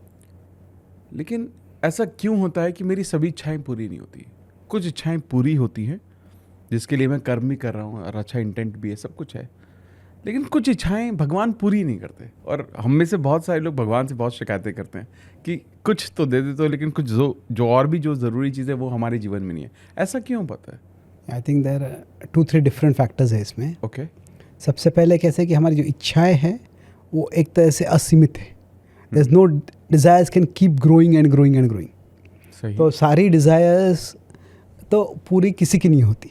लेकिन ऐसा क्यों होता है कि मेरी सभी इच्छाएं पूरी नहीं होती? कुछ इच्छाएं पूरी होती हैं जिसके लिए मैं कर्म भी कर रहा हूँ और अच्छा इंटेंट भी है, सब कुछ है, लेकिन कुछ इच्छाएं भगवान पूरी नहीं करते। और हम में से बहुत सारे लोग भगवान से बहुत शिकायतें करते हैं कि कुछ तो दे देते हो, लेकिन कुछ जो और भी जो ज़रूरी चीज़ है वो हमारे जीवन में नहीं है। ऐसा क्यों पता है? I think there are 2-3 different factors है इसमें। ओके। सबसे पहले कैसे कि हमारी जो इच्छाएं हैं वो एक तरह से असीमित है। There is no desires can keep growing and growing and growing. सही। तो सारी डिज़ायर्स तो पूरी किसी की नहीं होती।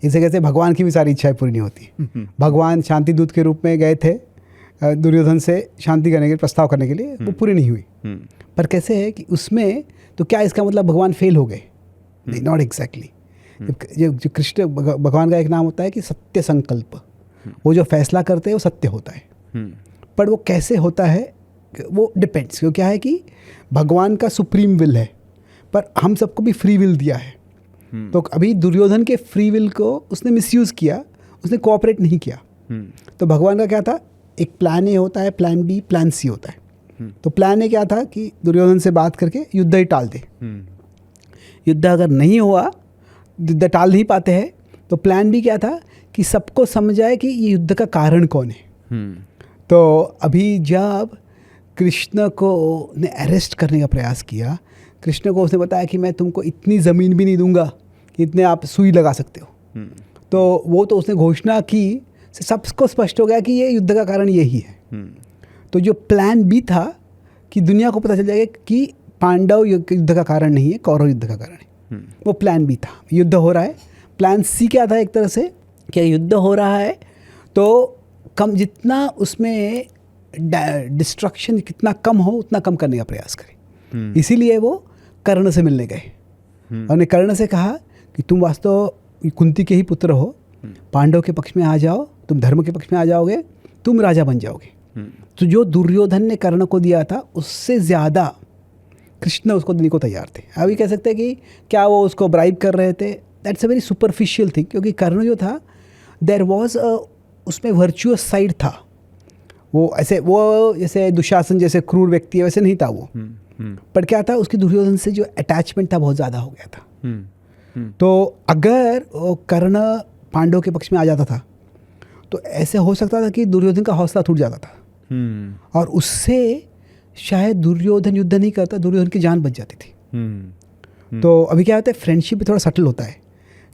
इसे कहते हैं भगवान की भी सारी इच्छाएं पूरी नहीं होती। भगवान शांति दूत के रूप में गए थे दुर्योधन से शांति करने के प्रस्ताव करने के लिए, वो पूरी नहीं हुई। पर कैसे है कि उसमें तो क्या इसका मतलब भगवान फेल हो गए? नहीं, नॉट एग्जैक्टली। जो कृष्ण भगवान का एक नाम होता है कि सत्य संकल्प, वो जो फैसला करते हैं वो सत्य होता है, पर वो कैसे होता है वो डिपेंड्स। क्यों? क्या है कि भगवान का सुप्रीम विल है, पर हम सबको भी फ्री विल दिया है। तो अभी दुर्योधन के फ्री विल को उसने मिसयूज़ किया, उसने कोऑपरेट नहीं किया। तो भगवान का क्या था? एक प्लान ए होता है, प्लान बी, प्लान सी होता है। तो प्लान ए क्या था कि दुर्योधन से बात करके युद्ध ही टाल दे। युद्ध अगर नहीं हुआ, युद्ध टाल नहीं पाते हैं, तो प्लान बी क्या था कि सबको समझाए कि ये युद्ध का कारण कौन है। तो अभी जब कृष्ण को ने अरेस्ट करने का प्रयास किया, कृष्ण को उसने बताया कि मैं तुमको इतनी ज़मीन भी नहीं दूंगा कि इतने आप सुई लगा सकते हो। तो वो तो उसने घोषणा की, सबको स्पष्ट हो गया कि ये युद्ध का कारण यही है। तो जो प्लान बी था कि दुनिया को पता चल जाएगा कि पांडव युद्ध का कारण नहीं है, कौरव युद्ध का कारण है, वो प्लान बी था। युद्ध हो रहा है। प्लान सी क्या था? एक तरह से क्या युद्ध हो रहा है तो कम, जितना उसमें डिस्ट्रक्शन कितना कम हो उतना कम करने का प्रयास करें। इसीलिए वो कर्ण से मिलने गए और ने कर्ण से कहा कि तुम वास्तव कुंती के ही पुत्र हो, पांडव के पक्ष में आ जाओ, तुम धर्म के पक्ष में आ जाओगे, तुम राजा बन जाओगे। तो जो दुर्योधन ने कर्ण को दिया था उससे ज़्यादा कृष्ण उसको देने को तैयार थे। अभी कह सकते हैं कि क्या वो उसको ब्राइब कर रहे थे, that's a very superficial thing, क्योंकि कर्ण जो था देयर वॉज उसमें वर्चुअस साइड था। वो ऐसे वो जैसे दुशासन जैसे क्रूर व्यक्ति है वैसे नहीं था वो, पर क्या था उसकी दुर्योधन से जो अटैचमेंट था बहुत ज़्यादा हो गया था। तो अगर कर्ण पांडव के पक्ष में आ जाता था तो ऐसे हो सकता था कि दुर्योधन का हौसला टूट जाता था और उससे शायद दुर्योधन युद्ध नहीं करता, दुर्योधन की जान बच जाती थी। तो अभी क्या होता है, फ्रेंडशिप भी थोड़ा सटल होता है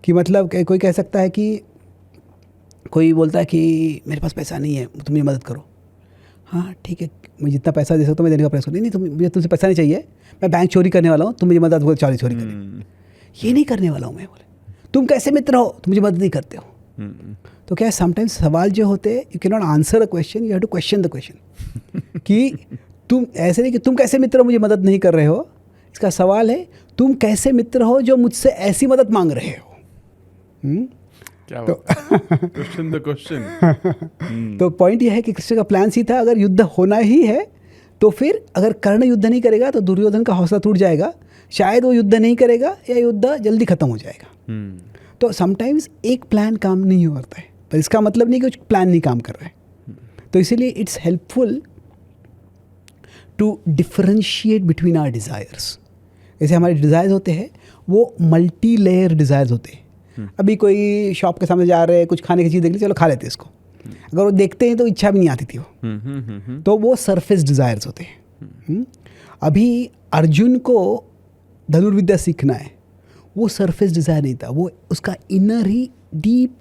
कि मतलब कोई कह सकता है कि कोई बोलता है कि मेरे पास पैसा नहीं है, तुम मेरी मदद करो। हाँ ठीक है, मैं जितना पैसा दे सकता हूँ मैं देने का प्रयास करूँ। नहीं मुझे तुमसे पैसा नहीं चाहिए, मैं बैंक चोरी करने वाला हूँ, तुम मुझे मदद चोरी करनी, ये नहीं करने वाला हूँ मैं। बोले तुम कैसे मित्र हो, तुम मुझे मदद नहीं करते हो। तो क्या है, समटाइम्स सवाल जो होते हैं you can not answer a question, you have to question the question कि तुम ऐसे नहीं कि तुम कैसे मित्र हो मुझे मदद नहीं कर रहे हो। इसका सवाल है तुम कैसे मित्र हो जो मुझसे ऐसी मदद मांग रहे हो। क्या क्वेश्चन द क्वेश्चन। तो पॉइंट यह है कि कृष्ण का प्लान सी था, अगर युद्ध होना ही है तो फिर अगर कर्ण युद्ध नहीं करेगा तो दुर्योधन का हौसला टूट जाएगा, शायद वो युद्ध नहीं करेगा या युद्ध जल्दी खत्म हो जाएगा। तो समटाइम्स एक प्लान काम नहीं होता है, पर इसका मतलब नहीं कि कुछ प्लान नहीं काम कर रहा है। तो इसीलिए it's helpful to differentiate between our desires. जैसे हमारे डिज़ायर्स होते हैं वो मल्टी लेयर डिज़ायर्स होते हैं। अभी कोई शॉप के सामने जा रहे हैं, कुछ खाने की चीज़ देख ली, चलो खा लेते हैं इसको, अगर वो देखते हैं तो इच्छा भी नहीं आती थी वो, तो वो सरफेस डिज़ायर्स होते हैं। अभी अर्जुन को धनुर्विद्या सीखना है, वो सरफेस डिज़ायर नहीं था, वो उसका इनर ही डीप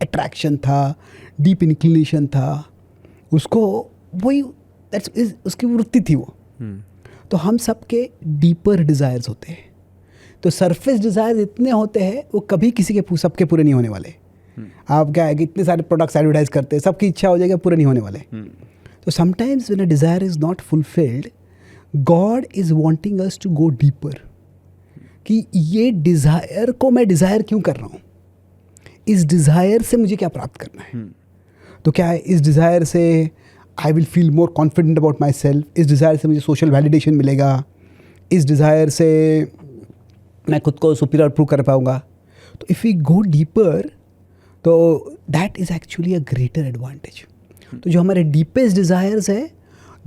अट्रैक्शन था, डीप इंक्लिनेशन था, उसको वही उसकी वृत्ति थी वो। तो हम सबके डीपर डिज़ायर्स होते हैं। तो सरफेस डिज़ायर्स इतने होते हैं वो कभी किसी के सबके पूरे नहीं होने वाले। आप क्या है कि इतने सारे प्रोडक्ट्स एडवर्टाइज करते हैं, सबकी इच्छा हो जाएगी, पूरे नहीं होने वाले। तो sometimes when a desire is not fulfilled, God is wanting us to go deeper, कि ये डिज़ायर को मैं डिज़ायर क्यों कर रहा हूँ, इस डिज़ायर से मुझे क्या प्राप्त करना है। तो क्या है, इस डिज़ायर से I will feel more confident about my self, इस डिज़ायर से मुझे सोशल वैलिडेशन मिलेगा, इस डिज़ायर से मैं खुद को सुपीरियर प्रूव कर पाऊँगा। तो इफ़ वी गो डीपर तो that is actually a greater advantage. तो जो हमारे डीपेस्ट डिज़ायर्स है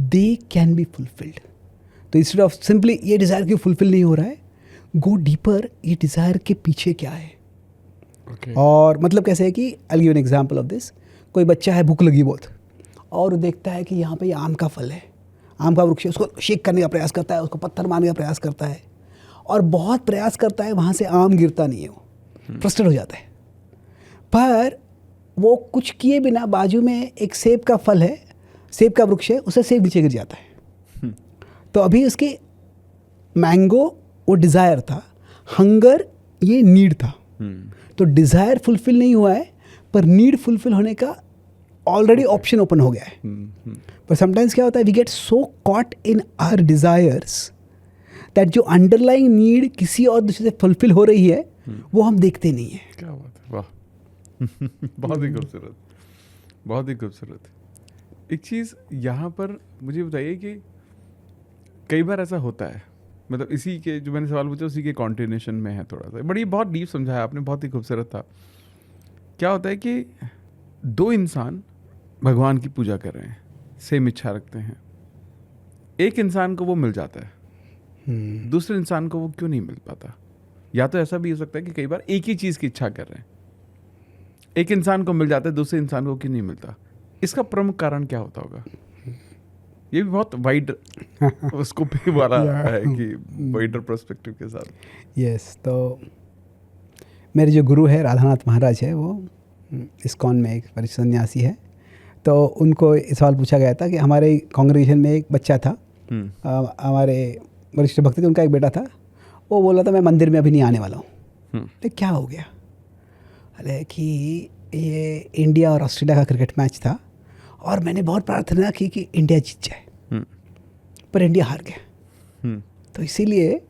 दे कैन बी फुलफिल्ड। तो इंस्टेड ऑफ सिंपली ये डिज़ायर क्यों फुलफिल नहीं हो रहा है, गो डीपर, ये डिज़ायर के पीछे क्या है। और मतलब कैसे है कि I give an example of this. कोई बच्चा है, भूख लगी बहुत, और वो देखता है कि यहाँ पे ये आम का फल है, आम का वृक्ष है, उसको शेक करने का प्रयास करता है, उसको पत्थर मारने का प्रयास करता है और बहुत प्रयास करता है, वहाँ से आम गिरता नहीं है, वो फ्रस्ट्रेट हो जाता है। पर वो कुछ किए बिना बाजू में एक सेब का फल है, सेब का वृक्ष है, उससे सेब नीचे गिर जाता है। तो अभी उसके मैंगो वो डिज़ायर था, हंगर ये नीड था। तो डिज़ायर फुलफिल नहीं हुआ है, पर नीड फुलफिल होने का ऑलरेडी ऑप्शन ओपन हो गया है। पर समटाइम्स क्या होता है, we get so caught in our desires that जो अंडरलाइंग नीड किसी और दूसरे से फुलफिल हो रही है वो हम देखते नहीं है। क्या बात है, वाह बहुत ही खूबसूरत, बहुत ही खूबसूरत। एक चीज़ यहाँ पर मुझे बताइए कि कई बार ऐसा होता है, मतलब इसी के जो मैंने सवाल पूछा उसी के कॉन्टिन्यूशन में है थोड़ा सा, बड़ी बहुत डीप समझाया आपने, बहुत ही खूबसूरत था। क्या होता है कि दो इंसान भगवान की पूजा कर रहे हैं, सेम इच्छा रखते हैं, एक इंसान को वो मिल जाता है, दूसरे इंसान को वो क्यों नहीं मिल पाता। या तो ऐसा भी हो सकता है कि कई बार एक ही चीज़ की इच्छा कर रहे हैं, एक इंसान को मिल जाता है, दूसरे इंसान को क्यों नहीं मिलता। इसका प्रमुख कारण क्या होता होगा। ये भी बहुत वाइड स्कोप वाला है कि वाइडर पर्सपेक्टिव के साथ। यस, तो मेरे जो गुरु है राधानाथ महाराज है, वो इस्कॉन में एक वरिष्ठ सन्यासी है। तो उनको इस सवाल पूछा गया था कि हमारे कांग्रेगेशन में एक बच्चा था, हमारे वरिष्ठ भक्त थे, उनका एक बेटा था, वो बोला था मैं मंदिर में अभी नहीं आने वाला हूँ। तो क्या हो गया, अरे कि ये इंडिया और ऑस्ट्रेलिया का क्रिकेट मैच था और मैंने बहुत प्रार्थना की कि इंडिया जीत जाए, पर इंडिया हार गया। तो इसीलिए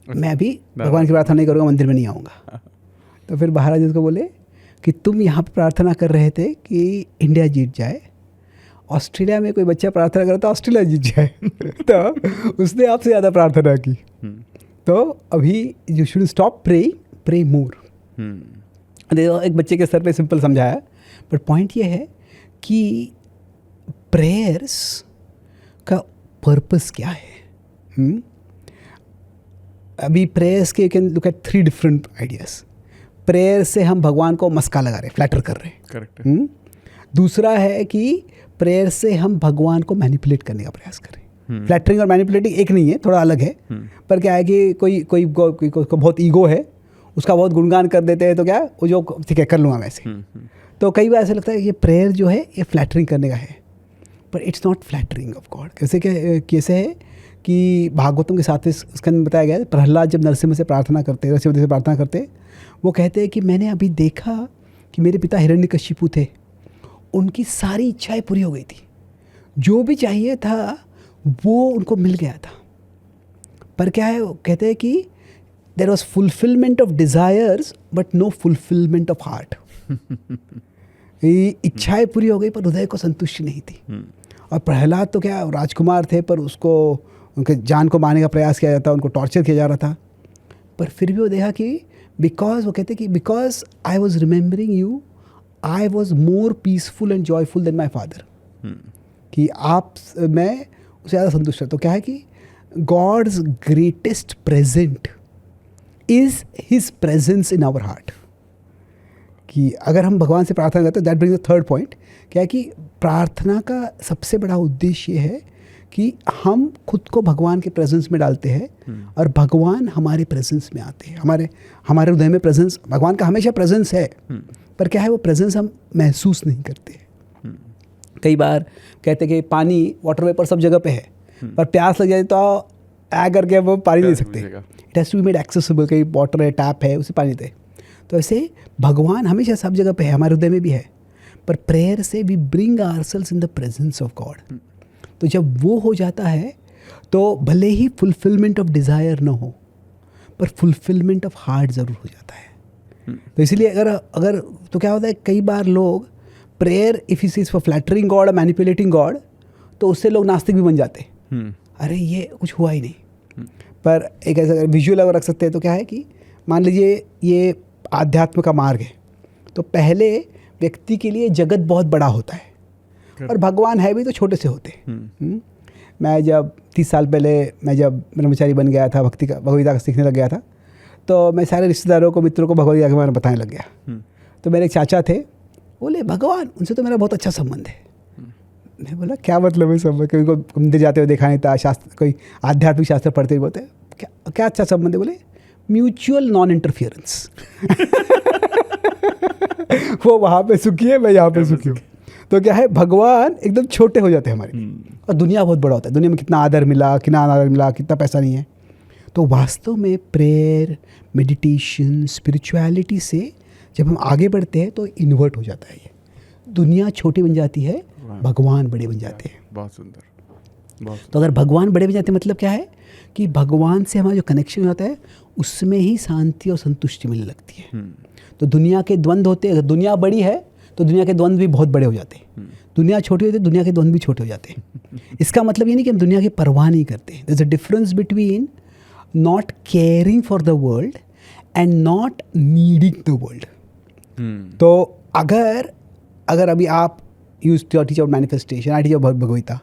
मैं भी भगवान की प्रार्थना नहीं करूँगा, मंदिर में नहीं आऊँगा। तो फिर महाराज उसको बोले कि तुम यहाँ पे प्रार्थना कर रहे थे कि इंडिया जीत जाए, ऑस्ट्रेलिया में कोई बच्चा प्रार्थना करता ऑस्ट्रेलिया जीत जाए तो उसने आपसे ज़्यादा प्रार्थना की। तो अभी यू शुड स्टॉप प्रे मोर। एक बच्चे के सर पे सिंपल समझाया, बट पॉइंट ये है कि प्रेयर्स का पर्पस क्या है। अभी प्रेयर्स के you can look at 3 different ideas. Prayer से हम भगवान को मस्का लगा रहे हैं, फ्लैटर कर रहे हैं। करेक्ट। दूसरा है कि प्रेयर से हम भगवान को मैनिपुलेट करने का प्रयास करें। फ्लैटरिंग और मैनिपुलेटिंग एक नहीं है, थोड़ा अलग है। पर क्या है कि कोई बहुत ईगो है, उसका बहुत गुणगान कर देते हैं, तो क्या वो जो ठीक है कर लूँगा वैसे। तो कई बार ऐसा लगता है ये प्रेयर जो है ये फ्लैटरिंग करने का है, पर it's not flattering of God. कैसे है कि भागवतम के साथ उसके अंदर बताया गया है, प्रहलाद जब नरसिम्हा से प्रार्थना करते वो कहते हैं कि मैंने अभी देखा कि मेरे पिता हिरण्यकशिपु थे, उनकी सारी इच्छाएं पूरी हो गई थी, जो भी चाहिए था वो उनको मिल गया था। पर क्या है, कहते हैं कि there was fulfilment of desires but no fulfilment of heart. इच्छाएं पूरी हो गई पर हृदय को संतुष्टि नहीं थी। और प्रहलाद तो क्या राजकुमार थे, पर उसको उनके जान को मारने का प्रयास किया जाता, उनको टॉर्चर किया जा रहा था। पर फिर भी वो देखा कि वो कहते कि because I was remembering you I was more peaceful and joyful than my father. कि मैं उससे ज़्यादा संतुष्ट है। तो क्या है कि God's greatest present is his presence in our heart. कि अगर हम भगवान से प्रार्थना करते हैं, that brings the third point, क्या है कि प्रार्थना का सबसे बड़ा उद्देश्य ये है कि हम खुद को भगवान के प्रेजेंस में डालते हैं और भगवान हमारे प्रेजेंस में आते हैं। हमारे हृदय में प्रेजेंस, भगवान का हमेशा प्रेजेंस है, पर क्या है वो प्रेजेंस हम महसूस नहीं करते। कई बार कहते कि पानी वाटर वेपर सब जगह पे है, पर प्यास लग जाए तो आ करके वो पानी नहीं सकते। It has to be made accessible. कहीं वाटर है, टैप है, उसे पानी दे। तो ऐसे भगवान हमेशा सब जगह पे है, हमारे हृदय में भी है, पर प्रेयर से we bring ourselves in the presence of God. तो जब वो हो जाता है तो भले ही फुलफिलमेंट ऑफ डिज़ायर ना हो, पर फुलफिलमेंट ऑफ हार्ट ज़रूर हो जाता है। तो इसलिए अगर तो क्या होता है, कई बार लोग prayer if is for flattering God और मैनिपुलेटिंग गॉड, तो उससे लोग नास्तिक भी बन जाते हैं। अरे ये कुछ हुआ ही नहीं। पर एक ऐसा विजुअल अगर रख सकते हैं तो क्या है कि मान लीजिए ये आध्यात्म का मार्ग है, तो पहले व्यक्ति के लिए जगत बहुत बड़ा होता है और भगवान है भी तो छोटे से होते हैं। मैं जब 30 साल पहले मैं जब ब्रह्मचारी बन गया था, भगवद्गीता का सीखने लग गया था, तो मैं सारे रिश्तेदारों को, मित्रों को भगवद्गीता के बारे में बताने लग गया। तो मेरे एक चाचा थे, बोले भगवान, उनसे तो मेरा बहुत अच्छा संबंध है। मैं बोला क्या मतलब है संबंध? कभी को मंदिर जाते हुए देखा नहीं था, शास्त्र कोई आध्यात्मिक शास्त्र पढ़ते हुए बोलते क्या अच्छा संबंध है? बोले म्यूचुअल नॉन इंटरफियरेंस। वो वहाँ पे सुखी है, मैं यहाँ पे सुखी हूँ। तो क्या है, भगवान एकदम छोटे हो जाते हैं हमारे लिए और दुनिया बहुत बड़ा होता है। दुनिया में कितना आदर मिला, कितना पैसा नहीं है। तो वास्तव में प्रेयर, मेडिटेशन, स्पिरिचुअलिटी से जब हम आगे बढ़ते हैं तो इन्वर्ट हो जाता है। ये दुनिया छोटी बन जाती है, भगवान बड़े बन जाते हैं। बहुत सुंदर। तो अगर भगवान बड़े बन जाते हैं मतलब क्या है कि भगवान से हमारा जो कनेक्शन होता है उसमें ही शांति और संतुष्टि मिलने लगती है। तो दुनिया के द्वंद्व होते हैं, अगर दुनिया बड़ी है तो दुनिया के द्वंद्व भी बहुत बड़े हो जाते हैं। दुनिया छोटी होती है, दुनिया के द्वंद्व भी छोटे हो जाते हैं। इसका मतलब ये नहीं कि हम दुनिया की परवाह नहीं करते। There is a difference between not caring for the world and not needing the world. तो अगर अभी आप use to teach about manifestation, I teach about Bhagavad Gita,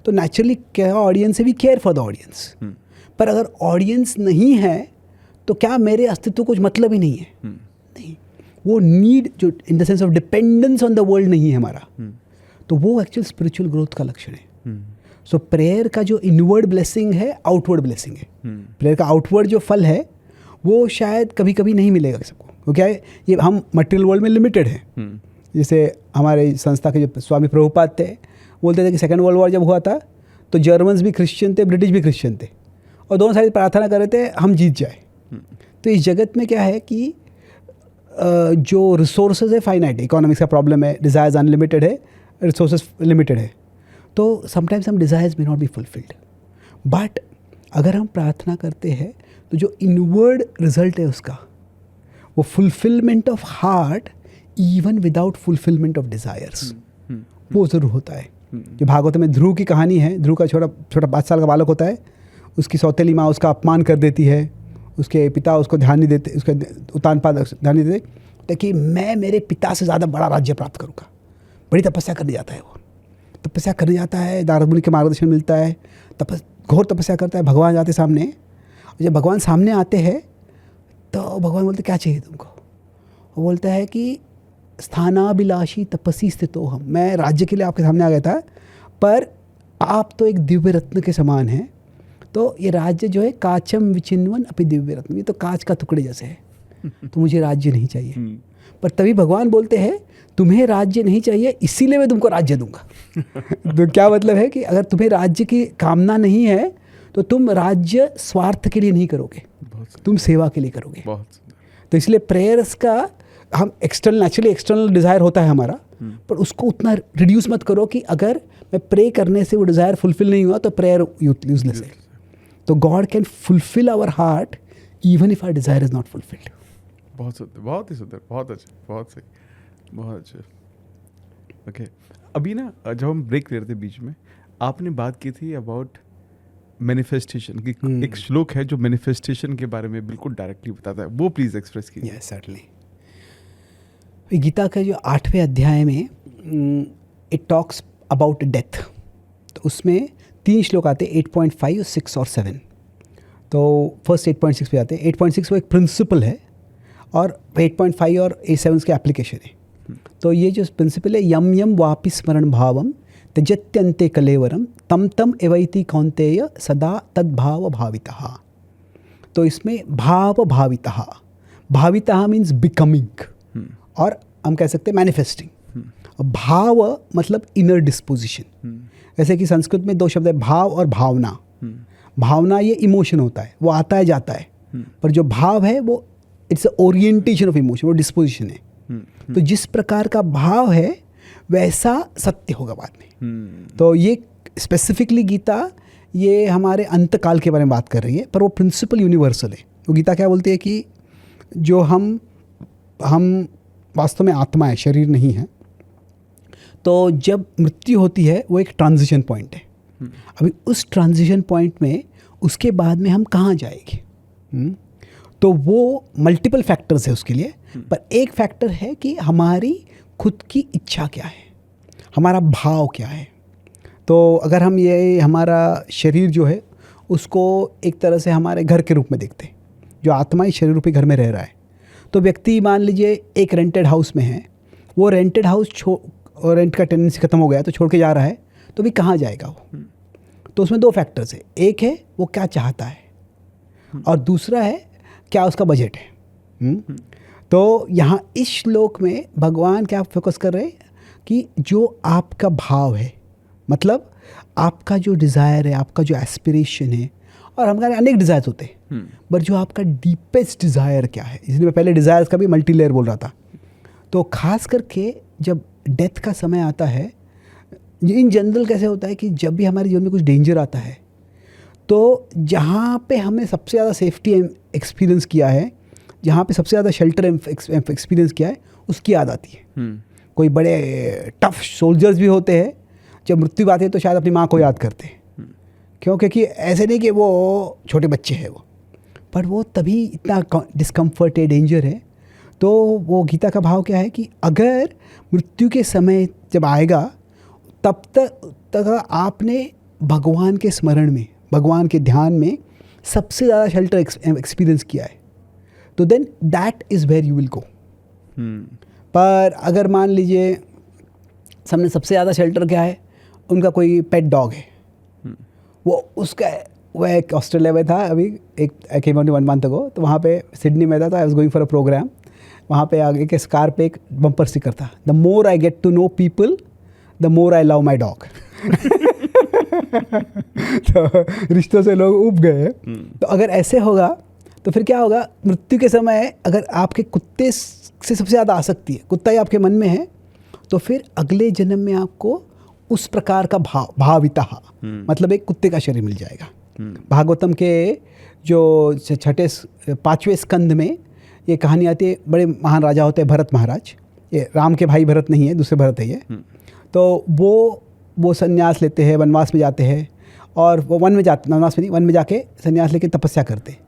तो नेचुरली क्या ऑडियंस है, we care for the audience. पर अगर ऑडियंस नहीं है तो क्या मेरे अस्तित्व कुछ मतलब ही नहीं है? नहीं, वो नीड जो in the sense of dependence on the world नहीं है हमारा, तो वो एक्चुअल स्पिरिचुअल ग्रोथ का लक्षण है। सो प्रेयर का जो इनवर्ड ब्लेसिंग है, आउटवर्ड ब्लेसिंग है। प्रेयर का आउटवर्ड जो फल है वो शायद कभी कभी नहीं मिलेगा सबको, क्योंकि ये हम मटेरियल वर्ल्ड में लिमिटेड हैं। जैसे हमारे संस्था के जो स्वामी प्रभुपाद थे, बोलते थे कि सेकेंड वर्ल्ड वॉर जब हुआ था तो जर्मन्स भी क्रिश्चियन थे, ब्रिटिश भी क्रिश्चियन थे, और दोनों साइड प्रार्थना कर रहे थे हम जीत जाए। तो इस जगत में क्या है कि जो रिसोर्सेज है फाइनाइट, इकोनॉमिक्स का प्रॉब्लम है, डिज़ायर्स अनलिमिटेड है, रिसोर्सेज लिमिटेड है, तो समटाइम्स हम डिज़ायर्स में नॉट बी फुलफिल्ड। बट अगर हम प्रार्थना करते हैं तो जो इनवर्ड रिजल्ट है उसका, वो fulfilment of heart even without fulfilment of desires, वो ज़रूर होता है। जो भागवत में ध्रुव की कहानी है, ध्रुव का छोटा 5 साल का बालक होता है, उसकी सौतेली माँ उसका अपमान कर देती है, उसके पिता उसको ध्यान नहीं देते, उसका उतानपाद ध्यान नहीं देते कि मैं मेरे पिता से ज़्यादा बड़ा राज्य प्राप्त करूँगा। बड़ी तपस्या करने जाता है, वो तपस्या करने जाता है, नारद मुनि के मार्गदर्शन मिलता है, घोर तपस्या करता है, भगवान जाते सामने। जब भगवान सामने आते हैं तो भगवान बोलते क्या चाहिए तुमको? वो बोलता है कि स्थानाभिलाषी तपस्वी स्थितो हम, मैं राज्य के लिए आपके सामने आ गया था, पर आप तो एक दिव्य रत्न के समान हैं, तो ये राज्य जो है काचम विचिन्वन अपि दिव्य रत्न, ये तो कांच का टुकड़े जैसे है, तो मुझे राज्य नहीं चाहिए। पर तभी भगवान बोलते हैं तुम्हें राज्य नहीं चाहिए इसीलिए मैं तुमको राज्य दूंगा। तो क्या मतलब है कि अगर तुम्हें राज्य की कामना नहीं है तो तुम राज्य स्वार्थ के लिए नहीं करोगे, तुम सेवा के लिए करोगे। तो इसलिए प्रेयर्स का हम नेचुरली एक्सटर्नल डिज़ायर होता है हमारा, पर उसको उतना रिड्यूस मत करो कि अगर मैं प्रे करने से वो डिज़ायर फुलफिल नहीं हुआ तो प्रेयर यूजलेस है। तो God can fulfil our heart even if our desire is not fulfilled. बहुत सुंदर, बहुत ही सुंदर, बहुत अच्छे, बहुत सही, बहुत अच्छे। ओके, अभी ना जब हम ब्रेक ले रहे थे बीच में, आपने बात की थी अबाउट मैनिफेस्टेशन की। एक श्लोक है जो मैनिफेस्टेशन के बारे में बिल्कुल डायरेक्टली बताता है, वो प्लीज एक्सप्रेस कीजिए। Yes certainly. गीता का जो 8वें अध्याय में इट टॉक्स अबाउट डेथ, तो उसमें 3 श्लोक आते हैं, 8.5, 6 और 7। तो फर्स्ट 8.6 पे आते हैं। 8.6 वो एक प्रिंसिपल है और 8.5 और 7 उसके एप्लीकेशन है। तो ये जो प्रिंसिपल है, यम यम वापि स्मरण भावम त्यजत्यन्ते कलेवरम तम तम एवैति कौन्तेय सदा तद्भाव भावितः। तो इसमें भाव भावितः, भावितः मीन्स बिकमिंग, और हम कह सकते हैं मैनिफेस्टिंग। भाव मतलब इनर डिस्पोजिशन। जैसे कि संस्कृत में 2 शब्द है, भाव और भावना। भावना ये इमोशन होता है, वो आता है जाता है, पर जो भाव है वो इट्स ओरिएंटेशन ऑफ इमोशन, वो डिस्पोजिशन है। तो जिस प्रकार का भाव है वैसा सत्य होगा बाद में। तो ये स्पेसिफिकली गीता ये हमारे अंतकाल के बारे में बात कर रही है, पर वो प्रिंसिपल यूनिवर्सल है। वो गीता क्या बोलती है कि जो हम वास्तव में आत्मा है, शरीर नहीं है। तो जब मृत्यु होती है वो एक ट्रांजिशन पॉइंट है। अभी उस ट्रांजिशन पॉइंट में उसके बाद में हम कहाँ जाएंगे, तो वो मल्टीपल फैक्टर्स है उसके लिए, पर एक फैक्टर है कि हमारी खुद की इच्छा क्या है, हमारा भाव क्या है। तो अगर हम ये हमारा शरीर जो है उसको एक तरह से हमारे घर के रूप में देखते हैं, जो आत्मा इस शरीर रूपी घर में रह रहा है, तो व्यक्ति मान लीजिए एक रेंटेड हाउस में है, वो रेंटेड हाउस और रेंट का टेनेंसी ख़त्म हो गया तो छोड़ के जा रहा है, तो भी कहाँ जाएगा वो। तो उसमें 2 फैक्टर्स है, एक है वो क्या चाहता है और दूसरा है क्या उसका बजट है। तो यहाँ इस श्लोक में भगवान क्या फोकस कर रहे हैं कि जो आपका भाव है, मतलब आपका जो डिज़ायर है, आपका जो एस्पिरेशन है, और हमारे अनेक डिज़ायर्स होते हैं, पर जो आपका डीपेस्ट डिज़ायर क्या है। इसलिए मैं पहले डिज़ायर्स का भी मल्टी लेयर बोल रहा था। तो खास करके जब डेथ का समय आता है, इन जनरल कैसे होता है कि जब भी हमारे जीवन में कुछ डेंजर आता है, तो जहाँ पे हमने सबसे ज़्यादा सेफ्टी एक्सपीरियंस किया है, जहाँ पे सबसे ज़्यादा शेल्टर एक्सपीरियंस किया है, उसकी याद आती है। कोई बड़े टफ सोल्जर्स भी होते हैं, जब मृत्यु आती है तो शायद अपनी माँ को याद करते हैं, क्योंकि ऐसे नहीं कि वो छोटे बच्चे हैं वो, पर वो तभी इतना डिस्कम्फर्ट है, डेंजर है। तो वो गीता का भाव क्या है कि अगर मृत्यु के समय जब आएगा, तब तक आपने भगवान के स्मरण में, भगवान के ध्यान में सबसे ज़्यादा शेल्टर एक्सपीरियंस किया है, तो then that is where you will go. पर अगर मान लीजिए सबने सबसे ज़्यादा शेल्टर क्या है, उनका कोई पेट डॉग है, वो एक ऑस्ट्रेलिया में था, अभी एक केम ऑन 1 मंथ अगो, तो वहाँ पे सिडनी में था, I was going for a program. वहाँ पे आगे के स्कार पे एक बम्पर स्टिकर था, the more I get to know people the more I love my dog. तो रिश्तों से लोग उब गए। तो अगर ऐसे होगा तो फिर क्या होगा, मृत्यु के समय अगर आपके कुत्ते से सबसे ज़्यादा आसक्ति है, कुत्ता ही आपके मन में है, तो फिर अगले जन्म में आपको उस प्रकार का भाविता, मतलब एक कुत्ते का शरीर मिल जाएगा। भागवतम के जो 5वें स्कंद में ये कहानी आती है, बड़े महान राजा होते हैं भरत महाराज, ये राम के भाई भरत नहीं है, दूसरे भरत है ये। तो वो संन्यास लेते हैं, वनवास में जाते हैं, और वो वन में जाके संन्यास लेके तपस्या करते हैं।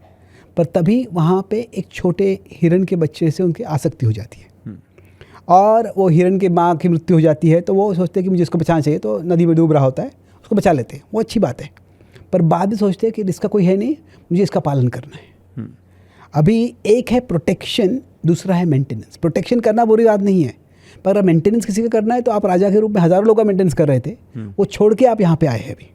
पर तभी वहाँ पे एक छोटे हिरण के बच्चे से उनकी आसक्ति हो जाती है, और वो हिरण की माँ की मृत्यु हो जाती है। तो वो सोचते हैं कि मुझे इसको बचाना चाहिए, तो नदी में डूब रहा होता है, उसको बचा लेते हैं, वो अच्छी बात है। पर बाद में सोचते हैं कि इसका कोई है नहीं, मुझे इसका पालन करना है। अभी एक है प्रोटेक्शन, दूसरा है मेंटेनेंस। प्रोटेक्शन करना बुरी बात नहीं है, पर अगर मेंटेनेंस किसी का करना है तो आप राजा के रूप में हज़ारों लोगों का मेंटेनेंस कर रहे थे, वो छोड़ के आप यहाँ पे आए हैं अभी।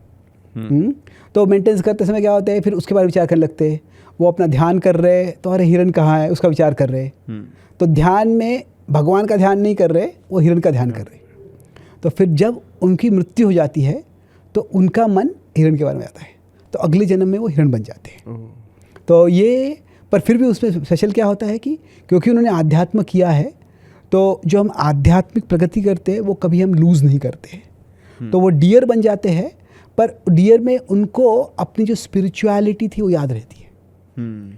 तो मेंटेनेंस करते समय क्या होता है, फिर उसके बारे में विचार करने लगते हैं। वो अपना ध्यान कर रहे, तो अरे हिरण कहाँ है, उसका विचार कर रहे। तो ध्यान में भगवान का ध्यान नहीं कर रहे, वो हिरण का ध्यान कर रहे। तो फिर जब उनकी मृत्यु हो जाती है तो उनका मन हिरण के बारे में आता है, तो अगले जन्म में वो हिरण बन जाते हैं। तो ये, पर फिर भी उसमें स्पेशल क्या होता है कि क्योंकि उन्होंने आध्यात्म किया है, तो जो हम आध्यात्मिक प्रगति करते हैं वो कभी हम लूज़ नहीं करते। तो वो डियर बन जाते हैं, पर डियर में उनको अपनी जो स्पिरिचुअलिटी थी वो याद रहती है।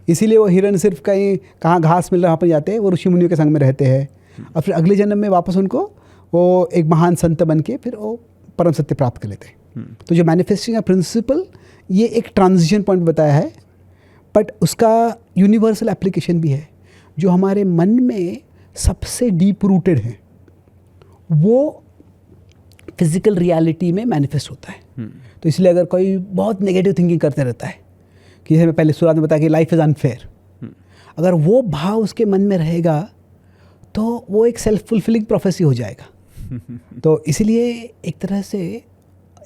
इसीलिए वो हिरण सिर्फ कहाँ घास मिल रहा वहाँ पर जाते हैं, वो ऋषि मुनियों के संग में रहते हैं, और फिर अगले जन्म में वापस उनको वो एक महान संत बन के फिर वो परम सत्य प्राप्त कर लेते हैं। तो जो मैनिफेस्टिंग का प्रिंसिपल, ये एक ट्रांजिशन पॉइंट बताया है, बट उसका यूनिवर्सल एप्लीकेशन भी है। जो हमारे मन में सबसे डीप रूटेड है वो फिजिकल रियलिटी में मैनिफेस्ट होता है। तो इसलिए अगर कोई बहुत नेगेटिव थिंकिंग करते रहता है, कि जैसे मैं पहले शुरुआत में बताया कि लाइफ इज़ अनफेयर, अगर वो भाव उसके मन में रहेगा तो वो एक सेल्फ फुलफिलिंग प्रोफेसी हो जाएगा। तो इसलिए एक तरह से